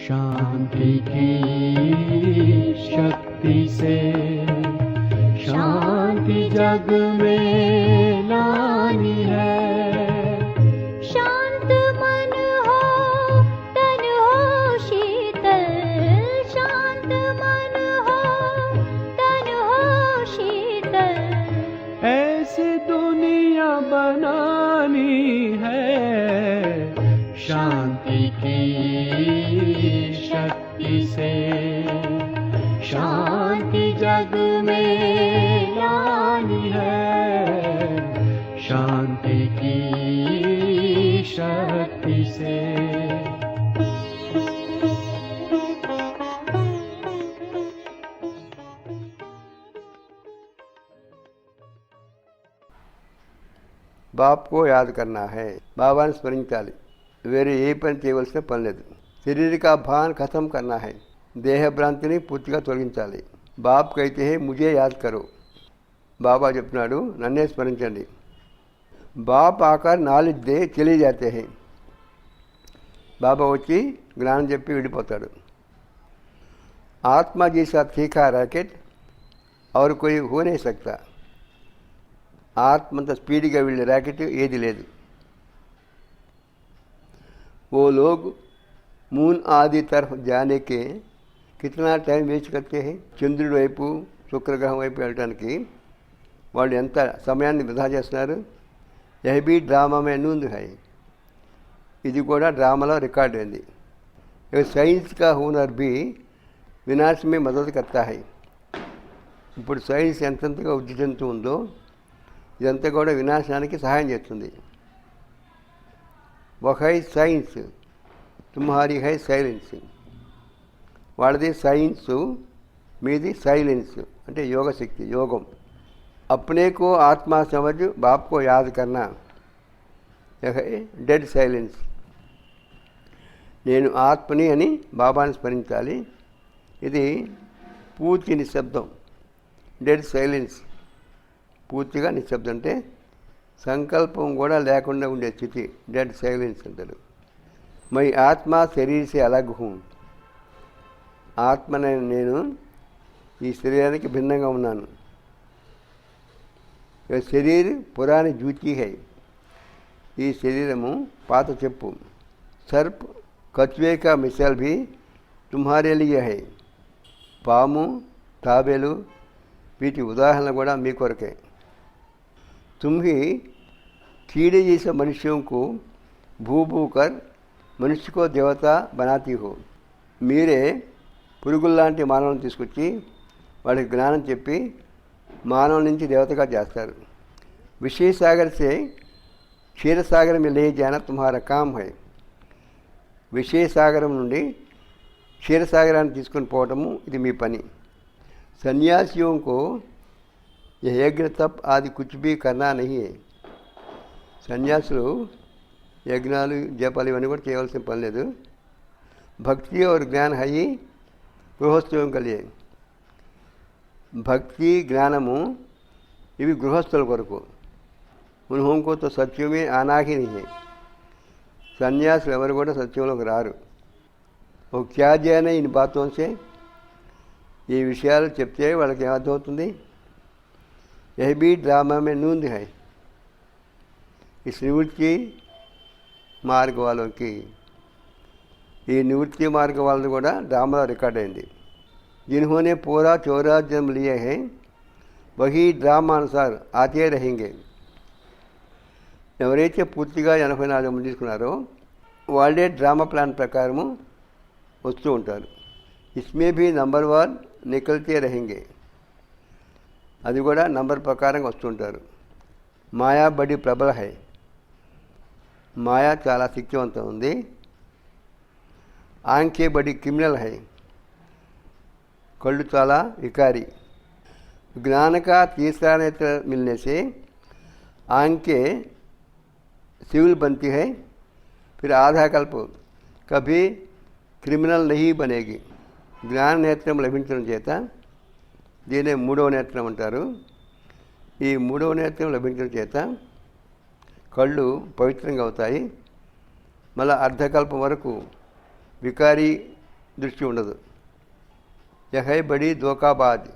शांति की शक्ति से शांति जग में लानी है. शांति की शक्ति से शांति जग में लानी है, शांति की शक्ति से। బాప్ को याद करना है, బాబాని స్మరించాలి. వేరే ఏ పని చేయవలసిన పని లేదు. శారీరక భాన్ ఖతం करना है, దేహ భ్రాంతిని పూర్తిగా తొలగించాలి. బాప్ కైతే హే ముజే యాద్ కరో, బాబా చెప్తున్నాడు నన్నే స్మరించండి. బాప్ ఆకార్ నాలెడ్జ్ దే చలి జాతే హే, బాబా వచ్చి జ్ఞానం చెప్పి వెళ్ళిపోతాడు. ఆత్మ జైసా తీఖా రాకెట్ और कोई हो नहीं सकता, ఆత్మంత స్పీడ్గా వెళ్ళే ర్యాకెట్ ఏది లేదు. वो लोग मून आदि तरफ जाने के कितना टाइम वेस्ट करते हैं, చంద్రుడి వైపు శుక్రగ్రహం వైపు వెళ్ళడానికి వాళ్ళు ఎంత సమయాన్ని వృధా చేస్తున్నారు. यह भी ड्रामा में नूंद है, ఇది కూడా డ్రామాలో రికార్డ్ అయింది. సైన్స్ का हुनर भी विनाश में मदद करता है. ఇప్పుడు సైన్స్ ఎంతెంతగా వృద్ధి చెందుతూ ఉందో ఇదంతా కూడా వినాశానికి సహాయం చేస్తుంది. ఒక high science, Tumhari high silence. వాళ్ళది సైన్స్, మీది సైలెన్స్ అంటే యోగశక్తి, యోగం. अपने को आत्मा समझ बाप को याद करना, यह है डेड సైలెన్స్. నేను ఆత్మని అని బాబాని స్మరించాలి, ఇది పూర్తి నిశ్శబ్దం. డెడ్ సైలెన్స్, పూర్తిగా నిశ్శబ్దం అంటే సంకల్పం కూడా లేకుండా ఉండే స్థితి డెడ్ సైలెన్స్ అంటారు. మై ఆత్మ శరీర్ సే అలగ్ హూ, ఆత్మనే నేను ఈ శరీరానికి భిన్నంగా ఉన్నాను. శరీర్ పురాణి జూచి హై, ఈ శరీరము పాత చెప్పు. సర్ప్ కచ్వే కా మిసాల్ భీ తుమ్హారే లియే హై, పాము తాబేలు వీటి ఉదాహరణ కూడా మీ కొరకే. तुम ही कीड़े जैसे मनुष्यों को भू भू कर मनुष्य को देवता बनाती हो. మీరే పురుగుల్లాంటి మానవులను తీసుకొచ్చి వాడికి జ్ఞానం చెప్పి మానవుల నుంచి దేవతగా చేస్తారు. విషయ సాగర్ సే క్షీరసాగర్ में ले जाना तुम्हारा काम है. విషయ సాగరం నుండి క్షీరసాగరాన్ని తీసుకొని పోవటము ఇది మీ పని. సన్యాసిयों को यह यज्ञ तप आदि कुछ भी करना नहीं है. సన్యాసులు యజ్ఞాలు జపాలు ఇవన్నీ కూడా చేయవలసిన పని లేదు. భక్తి और ज्ञान है ही గృహస్థులం కలిగే. భక్తి జ్ఞానము ఇవి గృహస్థుల కొరకు. ఉన్హోంకో తో సత్యమే ఆనాహి नहीं है. సన్యాసులు ఎవరు కూడా సత్యంలోకి రారు. ఓ క్యా జానే ఇన్ బాతోं से, ఈ విషయాలు చెప్తే వాళ్ళకి ఏమర్థమవుతుంది. यह भी ड्रामा में नूंद है. इस निवृत्ति మార్గ వాళ్ళకి, ఈ నివృత్తి మార్గ వాళ్ళది కూడా డ్రామాలో రికార్డ్ అయింది. जिन्होंने पूरा 14 जन्म लिए हैं वही డ్రామా అనుసార్ ఆతే रहेंगे. ఎవరైతే పూర్తిగా 84 జన్మలు తీసుకున్నారో వాళ్ళే డ్రామా ప్లాన్ ప్రకారము వస్తూ ఉంటారు. इसमें भी नंबर 1 निकलते रहेंगे, అది కూడా నంబర్ ప్రకారంగా వస్తుంటారు. మాయా బడి ప్రబల హై, మాయా చాలా శక్తివంతం ఉంది. ఆంఖే బడి క్రిమినల్ హై, కళ్ళు చాలా వికారి. ज्ञान का तीसरा नेत्र मिलने से आंखें सिविल बनती है, फिर आधा कल्प कभी क्रिमिनल नहीं बनेगी. జ్ఞాన నేత్రం లభించడం చేత దీనే మూడవ నేత్రం అంటారు. ఈ మూడవ నేత్రం లభించడం చేత కళ్ళు పవిత్రంగా అవుతాయి. మళ్ళీ అర్ధకల్పం వరకు వికారీ దృష్టి ఉండదు. యహై బడి దోకాబాద్,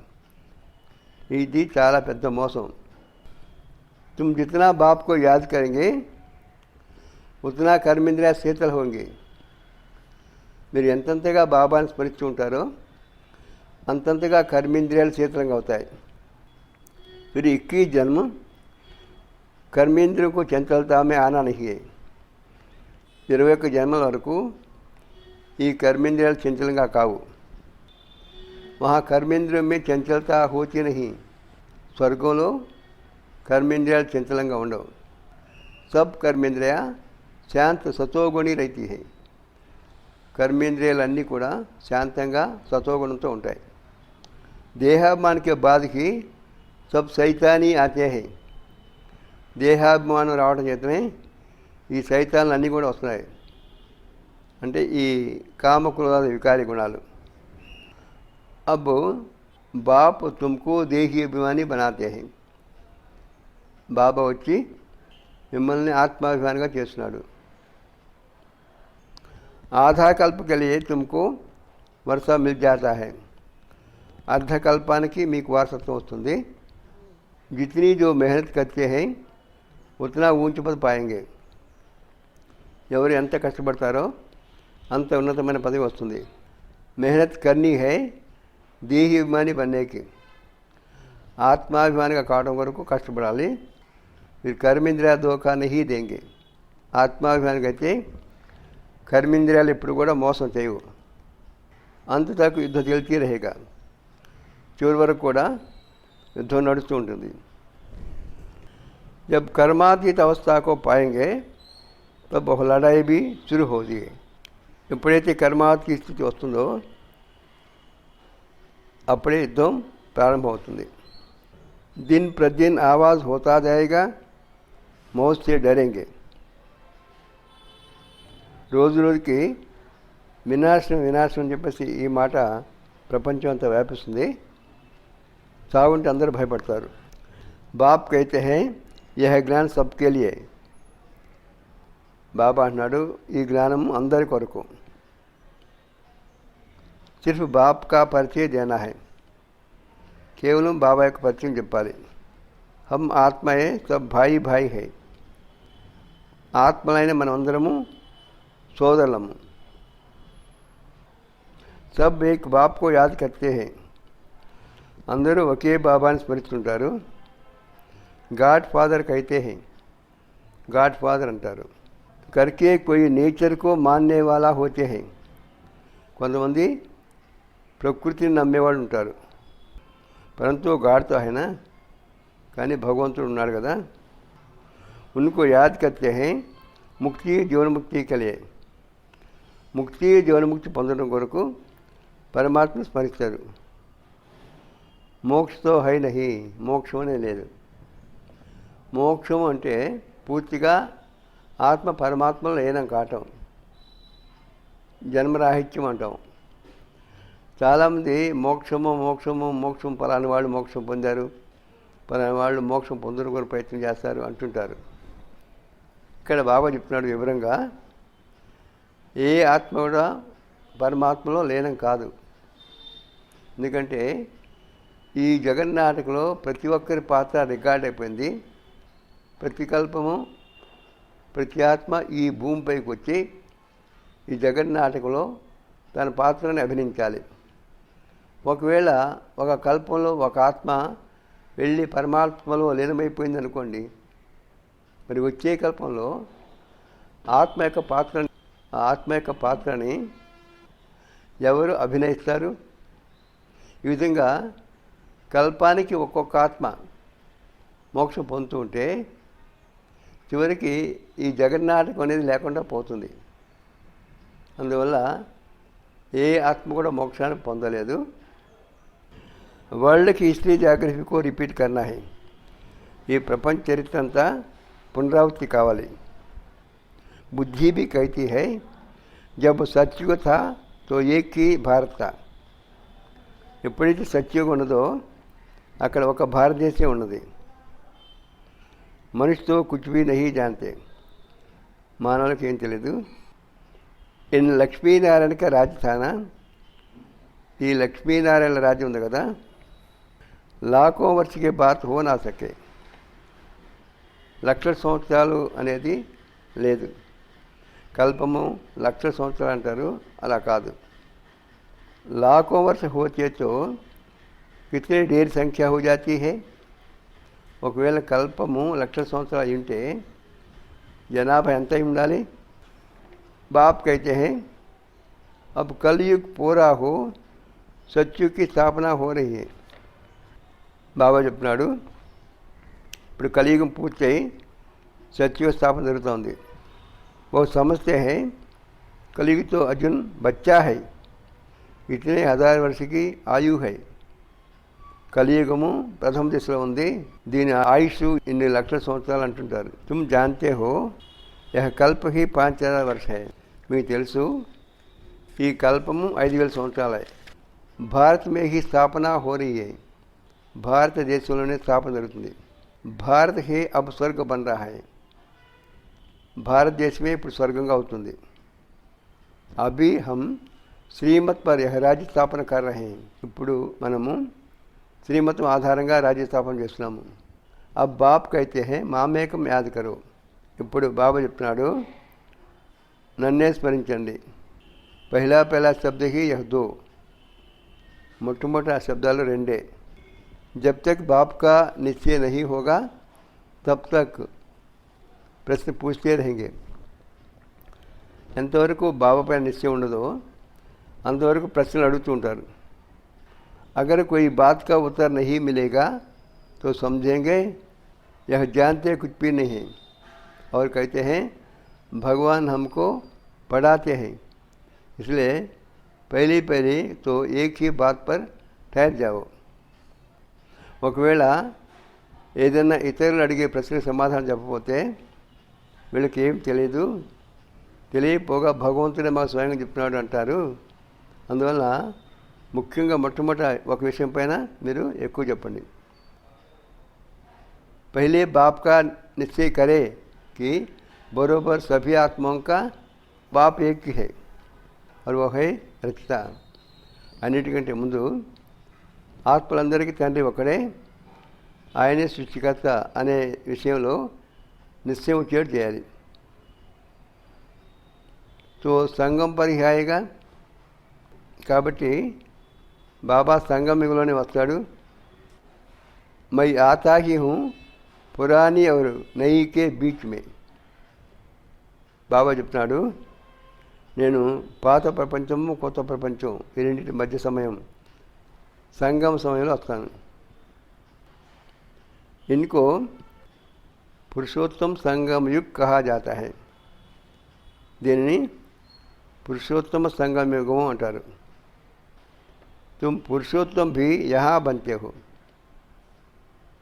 ఇది చాలా పెద్ద మోసం. तुम जितना बाप को याद करेंगे उतना कर्मेंद्रिया शीतल होंगे. మీరు ఎంతంతగా బాబాని స్మరిస్తూ ఉంటారో అంతంతగా కర్మేంద్రియాలు శీతలంగా అవుతాయి. फिर 21 जन्म कर्मेंद्रियों को चंचलता में आना नहीं है. 21 జన్మల వరకు ఈ कर्मेंद्रियाలు చంచలంగా కావు. वहाँ कर्मेंद्रियों में चंचलता होती नहीं. స్వర్గంలో कर्मेंद्रियाలు చంచలంగా ఉండవు. सब कर्मेंद्रिया శాంత సతోగుణి रहती है. कर्मेंद्रियाలన్నీ కూడా శాంతంగా సతోగుణంతో ఉంటాయి. देहाभिमान के बाद ही सब शैतानी आते हैं. దేహాభిమానం రావడం చేతనే ఈ సైతాన్లు అన్నీ కూడా వస్తున్నాయి. అంటే ఈ కామక్రోధాల వికారి గుణాలు. अब बाप तुमको देही अभिमानी बनाते हैं. బాబా వచ్చి మిమ్మల్ని ఆత్మాభిమానిగా చేస్తున్నాడు. आधा कल्प के लिए तुमको वर्षा मिल जाता है. అర్ధకల్పానికి మీకు వారసత్వం వస్తుంది. जितनी जो मेहनत करते हैं उतना ऊंच पद पाएंगे. ఎవరు ఎంత కష్టపడతారో అంత ఉన్నతమైన పదవి వస్తుంది. मेहनत करनी है देही अभिमानी बनने की. ఆత్మాభిమానిగా కావడం వరకు కష్టపడాలి. మీరు कर्मेंद्रिया धोखा नहीं देंगे. ఆత్మాభిమానిగా అయితే कर्मेंद्रियाలు ఎప్పుడు కూడా మోసం చేయవు. అంత తక్కువ యుద్ధం చెల్తీ रहेगा. చివరి వరకు కూడా యుద్ధం నడుస్తూ ఉంటుంది. जब कर्मातीत अवस्था को पाएंगे तब वह लड़ाई भी शुरू होती है. ఎప్పుడైతే కర్మాతీత స్థితి వస్తుందో అప్పుడే యుద్ధం ప్రారంభమవుతుంది. दिन प्रतिदिन आवाज़ होता जाएगा, मौत से डरेंगे. రోజు రోజుకి వినాశనం వినాశనం అని చెప్పేసి ఈ మాట ప్రపంచం అంతా వ్యాపిస్తుంది. చావుంటే అందరూ భయపడతారు. బాప్ కైతే హై యహ్ జ్ఞాన్ సబ్కే లియే. బాబా అంటున్నాడు ఈ జ్ఞానం అందరి కొరకు. సిర్ఫ్ బాప్ కా పరిచయ దేనా హై. కేవలం బాబా యొక్క పరిచయం చెప్పాలి. హమ్ ఆత్మయే సబ్ భాయి భాయి హై. ఆత్మలైన మనం అందరము సోదరులము. సబ్ ఏక్ బాప్ కో యాద్ కర్తే హై. అందరూ ఒకే బాబాని స్మరిస్తుంటారు. గాడ్ ఫాదర్ కైతే హై. గాడ్ ఫాదర్ అంటారు. కర్కే కోయి నేచర్ కో మాన్నే వాలా హోతే హై. కొంతమంది ప్రకృతిని నమ్మేవాళ్ళు ఉంటారు. పరంతు గాడ్తో అయినా కానీ భగవంతుడు ఉన్నాడు కదా. ఉनको యాద్ కర్తే హై ముక్తి జీవన్ముక్తి కలిగే. ముక్తి జీవన్ముక్తి పొందడం కొరకు పరమాత్మ స్మరిస్తారు. మోక్షతో హై నహి. మోక్షం అనే లేదు. మోక్షం అంటే పూర్తిగా ఆత్మ పరమాత్మలో లేనం కావటం. జన్మరాహిత్యం అంటాం. చాలామంది మోక్షము మోక్షము మోక్షం పలాని వాళ్ళు మోక్షం పొందారు, పలాని వాళ్ళు మోక్షం పొందడం కొరకు ప్రయత్నం చేస్తారు అంటుంటారు. ఇక్కడ బాబా చెప్తున్నాడు వివరంగా ఏ ఆత్మ కూడా పరమాత్మలో లీనం కాదు. ఎందుకంటే ఈ జగన్నాటకలో ప్రతి ఒక్కరి పాత్ర రికార్డ్ అయిపోయింది. ప్రతి కల్పము ప్రతి ఆత్మ ఈ భూమిపైకి వచ్చి ఈ జగన్నాటకంలో తన పాత్రని అభినయించాలి. ఒకవేళ ఒక కల్పంలో ఒక ఆత్మ వెళ్ళి పరమాత్మలో లీనమైపోయింది అనుకోండి, మరి వచ్చే కల్పంలో ఆత్మ యొక్క పాత్రని ఎవరు అభినయిస్తారు? ఈ విధంగా కల్పానికి ఒక్కొక్క ఆత్మ మోక్షం పొందుతూ ఉంటే చివరికి ఈ జగన్నాటకం అనేది లేకుండా పోతుంది. అందువల్ల ఏ ఆత్మ కూడా మోక్షాన్ని పొందలేదు. वर्ल्ड की हिस्ट्री జాగ్రఫీ को रिपीट करना है. ఈ ప్రపంచ చరిత్ర అంతా పునరావృత్తి కావాలి. बुद्धि भी कहती है जब सतयुग था तो एक ही भारत था. ఎప్పుడైతే సత్యుగం ఉన్నదో అక్కడ ఒక భారతదేశం ఉన్నది. మనిషితో కుచ్ భీ నహీ జాంతే. మానవులకు ఏం తెలియదు. ఇన్ లక్ష్మీనారాయణ కా రాజధాన. ఈ లక్ష్మీనారాయణ రాజ్యం ఉంది కదా, లాఖో వర్షకే బాత్ హో నా సకే. లక్షల సంవత్సరాలు అనేది లేదు. కల్పము లక్షల సంవత్సరాలు అంటారు, అలా కాదు. लाखों वर्ष होते तो कितनी ढेर संख्या हो जाती है. ఒకవేళ కల్పము లక్షల సంవత్సరాలు ఉంటే జనాభా ఎంత ఉండాలి? बाप कहते हैं अब कलयुग पूरा हो, सत्युग की स्थापना हो रही है. బాబా చెప్తున్నాడు ఇప్పుడు కలియుగం పూర్తయి सत्युग स्थापना जరుగుతోంది. वो समझते हैं कलयुग तो अर्जुन बच्चा है, इतने 1000 वर्ष की आयु है. కలియుగము ప్రథమ దిశలో ఉంది, దీని ఆయుష్ ఇన్ని లక్షల సంవత్సరాలు అంటుంటారు. तुम जानते हो यह कल्प ही 5000 वर्ष है. మీకు తెలుసు ఈ కల్పము 5000 సంవత్సరాలే. భారత్ మే హీ స్థాపన హో రही है. భారతదేశంలోనే స్థాపన జరుగుతుంది. భారత్ హే అబ్ స్వర్గ బన్ రహా హై. భారతదేశమే ఇప్పుడు స్వర్గంగా అవుతుంది. అభి హమ్ శ్రీమత్ పర్ యహ రాజ్య స్థాపన కర్ రహే హై. ఇప్పుడు మనము శ్రీమతం ఆధారంగా రాజ్య స్థాపన చేస్తున్నాము. అబ్ బాప్ కైతే హే మామేకం యాద్ కరో. ఇప్పుడు బాబా చెప్తున్నాడు నన్నే స్మరించండి. పహలా శబ్ద హీ యహ్ దో. మొట్టమొదటి ఆ శబ్దాలు రెండే. जब तक बाप का निश्चय नहीं होगा तब तक प्रश्न पूछते रहेंगे. ఎంతవరకు బాబా పైన నిశ్చయం ఉండదో అంతవరకు ప్రశ్నలు అడుగుతూ ఉంటారు. अगर कोई बात का उत्तर नहीं मिलेगा तो समझेंगे यह जानते कुछ भी नहीं है. और कहते हैं भगवान हमको पढ़ाते हैं, इसलिए पहले तो एक ही बात पर ठहर जाओ. ఒకవేళ ఏదైనా ఇతరులు అడిగే ప్రశ్నకు సమాధానం చెప్పకపోతే వీళ్ళకి ఏం తెలియకపోగా భగవంతుడే మాకు స్వయంగా చెప్తున్నాడు అంటారు. అందువల్ల ముఖ్యంగా మొట్టమొదట ఒక విషయం పైన మీరు ఎక్కువ చెప్పండి. पहले बाप का निश्चय करे कि बरोबर सभी आत्माओं का बाप एक ही है और वो है रचिता. అన్నిటికంటే ముందు ఆత్మలందరికీ తండ్రి ఒకడే, ఆయనే సృష్టికర్త అనే విషయంలో నిశ్చయం చేయాలి. तो సంఘం పరిహాయగా కాబట్టి బాబా సంఘం మిగులోనే వస్తాడు. मैं आता ही हूँ पुरानी और नई के बीच में. బాబా చెప్తున్నాడు నేను పాత ప్రపంచము కొత్త ప్రపంచం ఈ రెండింటి మధ్య సమయం సంగమ సమయంలో వస్తాను. इनको पुरुषोत्तम संगम युग कहा जाता है. దీనిని పురుషోత్తమ సంగమ యుగం అంటారు. तुम पुरुषोत्तम भी यहाँ बनते हो.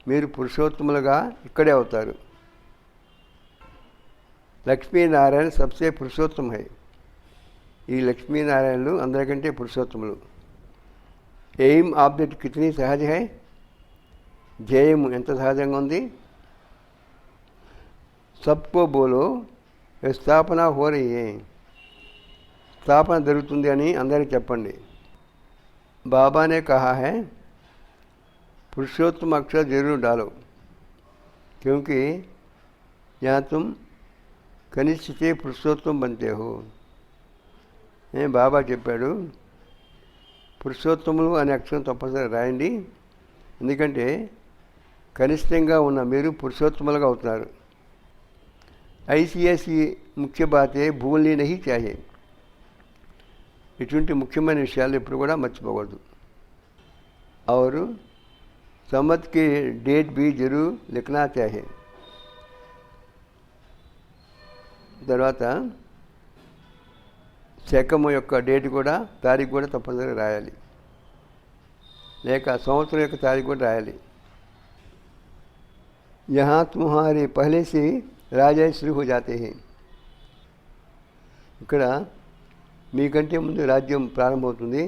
మీరు పురుషోత్తములుగా ఇక్కడే అవుతారు. లక్ష్మీనారాయణ సబ్సే పురుషోత్తమ హై. ఈ లక్ష్మీనారాయణలు అందరికంటే పురుషోత్తములు. ఎయిమ్ ఆబ్జెక్ట్ కితనీ సహజ హై. ధ్యేయం ఎంత సహజంగా ఉంది. సబ్కో బోలో స్థాపన హో రహీ హై. స్థాపన జరుగుతుంది అని అందరికీ చెప్పండి. बाबा ने कहा है पुरुषोत्तम अक्षर जरूर डालो, क्योंकि यहाँ तुम कनिष्ठ से पुरुषोत्तम बनते हो. బాబా చెప్పాడు పురుషోత్తములు అనే అక్షరం తప్పనిసరిగా రాయండి, ఎందుకంటే కనిష్టంగా ఉన్న మీరు పురుషోత్తములుగా అవుతున్నారు. ఐసి ముఖ్య బాతే భూల్ని నహీ చాహే. ఇటువంటి ముఖ్యమైన విషయాలు ఎప్పుడు కూడా మర్చిపోకూడదు. और समत की डेट भी जरूर लिखना चाहिए. తర్వాత శకము యొక్క డేట్ కూడా తారీఖు కూడా తప్పనిసరిగా రాయాలి, లేక సంవత్సరం యొక్క తారీఖు కూడా రాయాలి. यहाँ तुम्हारे पहले से राजा शुरू हो जाते हैं. ఇక్కడ మీకంటే ముందు రాజ్యం ప్రారంభమవుతుంది.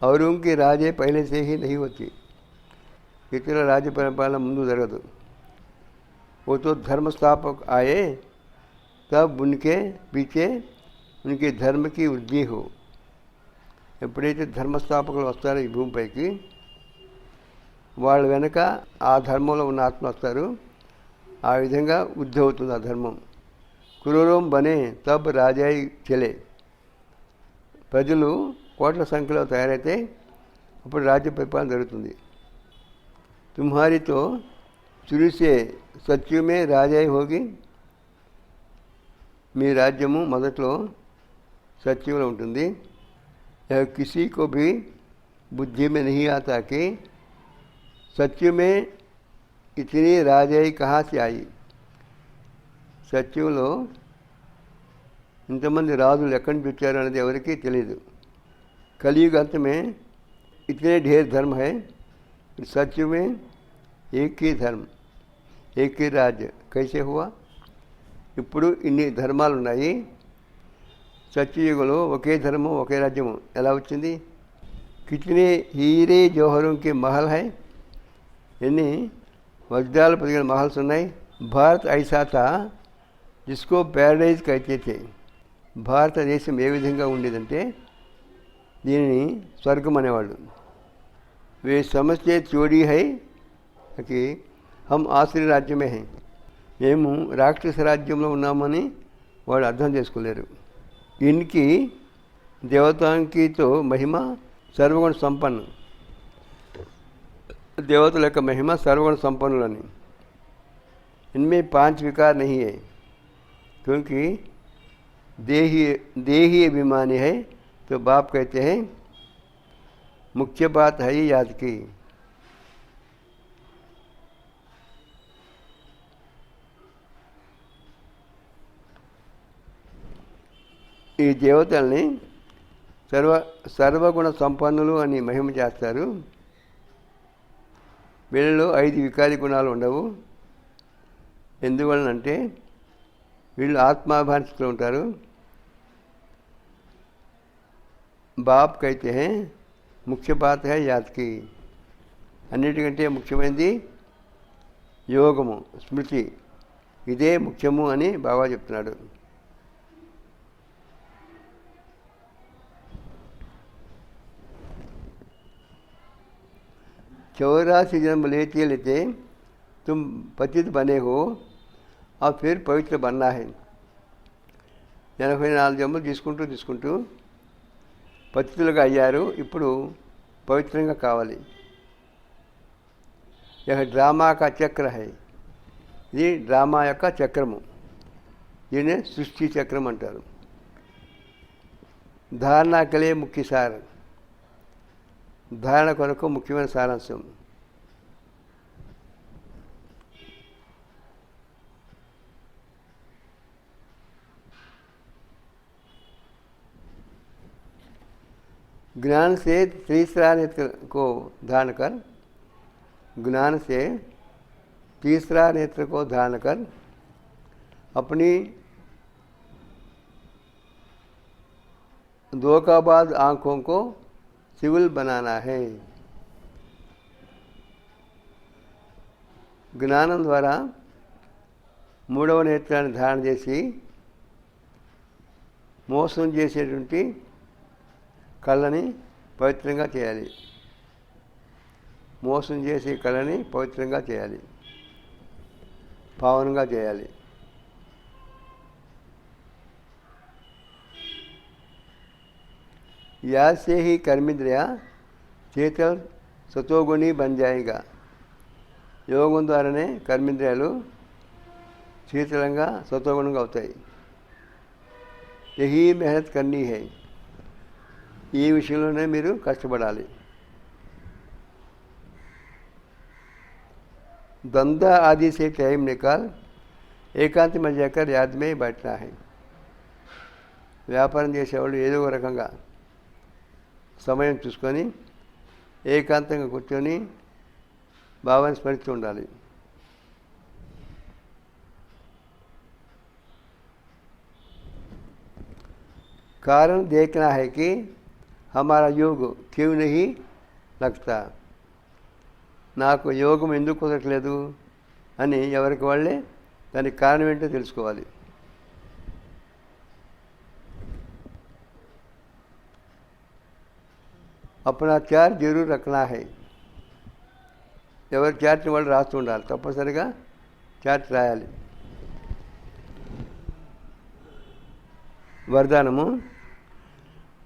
और उनके राजे पहले से ही नहीं होती. इतना राज्य परिपालना ముందు జరగదు. वो तो धर्म स्थापक आए तब उनके पीछे उनके धर्म की वृद्धि हो. ఎప్పుడైతే ధర్మస్థాపకులు వస్తారో ఈ భూమిపైకి, వాళ్ళ వెనక ఆ ధర్మంలో ఉన్న ఆత్మ వస్తారు. ఆ విధంగా వృద్ధి అవుతుంది ఆ ధర్మం. క్రూరం బనే తబ్ రాజాయి చెలే. ప్రజలు కోట్ల సంఖ్యలో తయారైతే అప్పుడు రాజ్య పరిపాలన జరుగుతుంది. तुम्हारी तो शुरू से सच्चू में राजाई होगी. మీ రాజ్యము మొదట్లో సత్యంలో ఉంటుంది. కిసీ కో భీ బుద్ధి మే నహీ ఆతా కి సత్యం మే ఇతనీ రాజాయి కహా సే ఆయి. సత్యంలో ఇంతమంది రాజులు ఎక్కడి నుంచి వచ్చారు అనేది ఎవరికీ తెలియదు. కలియుగ अंत में इतने ढेर धर्म है, सत्य में एक ही धर्म एक ही राज्य कैसे हुआ. ఇప్పుడు ఇన్ని ధర్మాలు ఉన్నాయి, సత్యయుగంలో ఒకే ధర్మం ఒకే రాజ్యము ఎలా వచ్చింది. కితనే హీరే జోహరంకి మహల్ హై, ఎన్ని వజ్రాలు పదిగిన మహల్స్ ఉన్నాయి. భారత్ ఐసా థా జిస్కో ప్యారడైజ్ కైతే थे. భారతదేశం ఏ విధంగా ఉండేదంటే దీనిని స్వర్గం అనేవాళ్ళు. వే సమస్య చోరీ హై कि हम ఆసురీ రాజ్యమే హై, మేము రాక్షస రాజ్యంలో ఉన్నామని వాళ్ళు అర్థం చేసుకోలేరు. ఇన్కి దేవతాంకితో మహిమ సర్వగుణ సంపన్న, దేవతల యొక్క మహిమ సర్వగుణ సంపన్నులని. इनमें 5 विकार नहीं है क्योंकि देही अभिमानी है. तो बाप कहते हैं मुख्य बात है ये याद की. ఈ దేవతల్ని సర్వగుణ సంపన్నులు అని మహిమ చేస్తారు. వీళ్ళలో 5 వికారి గుణాలు ఉండవు. ఎందువలనంటే వీళ్ళు ఆత్మాభిమానిస్తూ ఉంటారు. బాప్ కైతే హే ముఖ్య బాత్ హై యాద్ కి. అన్నిటికంటే ముఖ్యమైనది యోగము, స్మృతి, ఇదే ముఖ్యము అని బాబా చెప్తున్నాడు. चौरासी जन्म लेते लेते तुम पतित बने हो और फिर पवित्र बनना है. 84 జన్మలు తీసుకుంటూ పతితులుగా అయ్యారు, ఇప్పుడు పవిత్రంగా కావాలి. यह ड्रामा का चक्र है. ఇది డ్రామా యొక్క చక్రము, దీన్ని సృష్టి చక్రం అంటారు. ధారణ కలే ముఖ్య సారం, ధారణ కొరకు ముఖ్యమైన సారాంశం. ज्ञान से तीसरा नेत्र को धारण कर, ज्ञान से तीसरा नेत्र को धारण कर अपनी धोखाबाज आँखों को सिविल बनाना है. జ్ఞానం ద్వారా 3వ నేత్రాన్ని ధారణ చేసి మోసం చేసేటువంటి కళ్ళని పవిత్రంగా చేయాలి. మోసం చేసే కళ్ళని పవిత్రంగా చేయాలి, పావనంగా చేయాలి. याद से ही कर्मिंद्रिया चेतन सतोगुणी बन जाएगा. యోగం ద్వారానే కర్మేంద్రియాలు శీతలంగా సత్వగుణంగా అవుతాయి. యహీ మెహనత్ కర్నీ హై, ఈ విషయంలోనే మీరు కష్టపడాలి. దందా ఆది से टाइम निकाल ఏకాంత में जाकर याद में बैठना है. వ్యాపారం చేసేవాళ్ళు ఏదో ఒక రకంగా సమయం చూసుకొని ఏకాంతంగా కూర్చొని బాబాని స్మరిస్తూ ఉండాలి. कारण देखना है कि हमारा योग क्यों नहीं लगता. నాకు యోగం ఎందుకు కుదరట్లేదు అని ఎవరికి వాళ్ళే దానికి కారణం ఏంటో తెలుసుకోవాలి. अपना चार्ज जरूर रखना है. ఎవరి చార్ట్ని వాళ్ళు రాస్తూ ఉండాలి, తప్పనిసరిగా చార్ట్ రాయాలి. వరదానము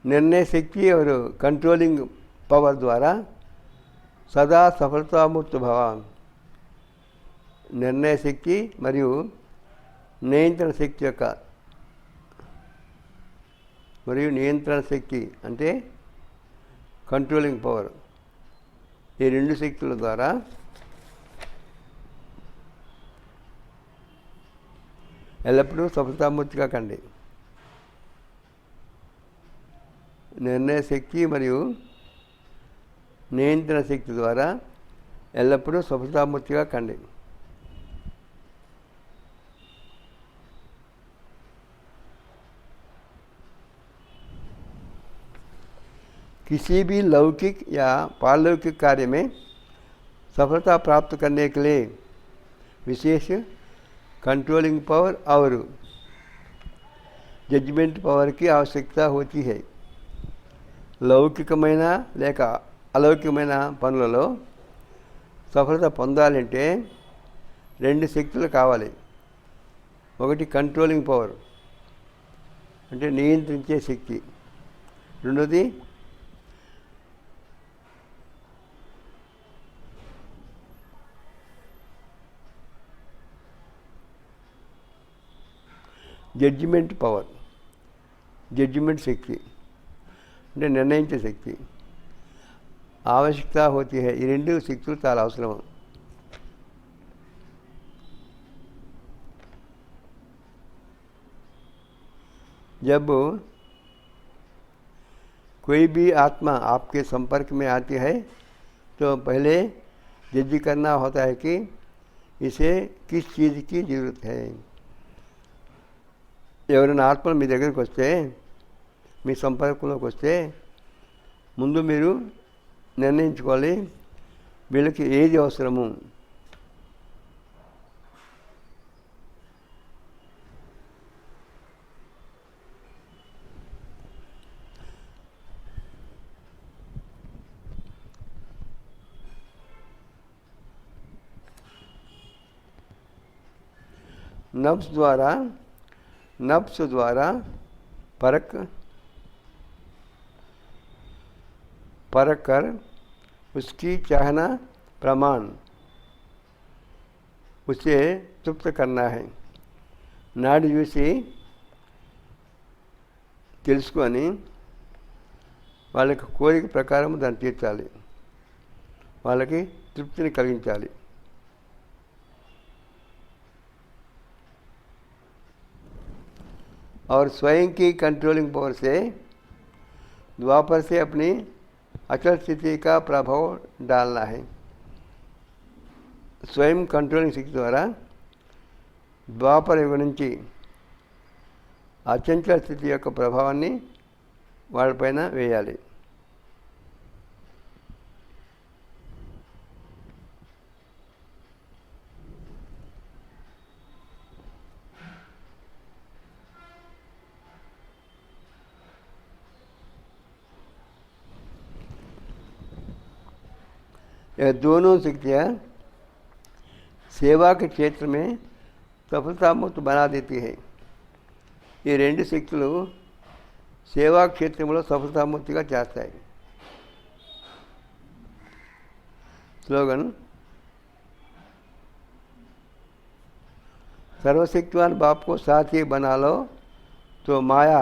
నిర్ణయ శక్తి और కంట్రోలింగ్ పవర్ ద్వారా సదా సఫలతామూర్తి భవ. నిర్ణయ శక్తి మరియు నియంత్రణ శక్తి యొక్క మరియు నియంత్రణ శక్తి అంటే కంట్రోలింగ్ పవర్. ఈ రెండు శక్తుల ద్వారా ఎల్లప్పుడూ సఫలతామూర్తిగా కండి. నిర్ణయ శక్తి మరియు నియంత్రణ శక్తి ద్వారా ఎల్లప్పుడూ సఫలతామూర్తిగా కండి. किसी भी लौकिक या पारलौकिक कार्य में सफलता प्राप्त करने के लिए विशेष कंट्रोलिंग पावर और जजमेंट पावर की आवश्यकता होती है. లౌకికమైన లేక అలౌకికమైన పనులలో సఫలత పొందాలంటే రెండు శక్తులు కావాలి. ఒకటి కంట్రోలింగ్ పవర్ అంటే నియంత్రించే శక్తి, రెండోది జడ్జిమెంట్ పవర్, జడ్జిమెంట్ శక్తి అంటే నిర్ణయించే శక్తి. आवश्यकता होती है. ఈ రెండు శక్తులు చాలా అవసరం. जब कोई भी आत्मा आपके संपर्क में आती है तो पहले जज करना होता है कि इसे किस चीज़ की ज़रूरत है. ఎవరైనా ఆత్మలు మీ దగ్గరికి వస్తే, మీ సంపర్కంలోకి వస్తే ముందు మీరు నిర్ణయించుకోవాలి వీళ్ళకి ఏది అవసరము. नफ्स द्वारा परख कर उसकी चाहना प्रमाण उसे तृप्त करना है. నాడు చూసి తెలుసుకొని వాళ్ళకి కోరిక ప్రకారం దాన్ని తీర్చాలి, వాళ్ళకి తృప్తిని కలిగించాలి. और स्वयं की कंट्रोलिंग पावर से द्वापर से अपनी अचल स्थिति का प्रभाव डालना है. स्वयं कंट्रोलिंग शक्ति द्वारा ద్వాపర యుగం నుంచి అచంచల స్థితి యొక్క ప్రభావాన్ని వాళ్ళపైన వేయాలి. यह दोनों शक्तियाँ सेवा के क्षेत्र में సఫలతాముక్త బనా దేతి హై. ఈ రెండు శక్తులు సేవా క్షేత్రంలో సఫలతాముక్తిగా చేస్తాయి. స్లోగన్: सर्वशक्तिवान बाप को साथी बना लो तो माया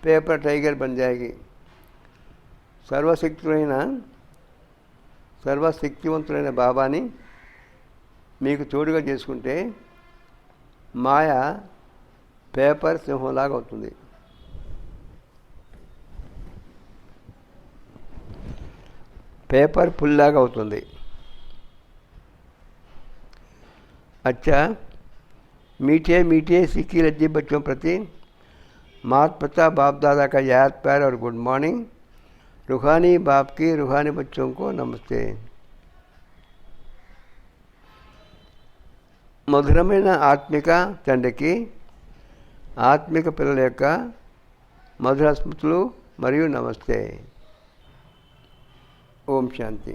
पेपर टाइगर बन जाएगी. సర్వశక్తివంతులైన బాబాని మీకు తోడుగా చేసుకుంటే మాయ పేపర్ సింహంలాగా అవుతుంది. పేపర్ పుల్లాగా అవుతుంది. अच्छा, मीठे मीठे सीखी लज्जे बच्चों प्रति माता पिता बाप दादा का याद प्यार और गुड मॉर्निंग. रूहानी बाप की रूहानी बच्चों को नमस्ते. మధురమైన ఆత్మిక తండ్రికి ఆత్మిక పిల్లల యొక్క మధుర స్మృతులు మరియు నమస్తే. ఓం శాంతి.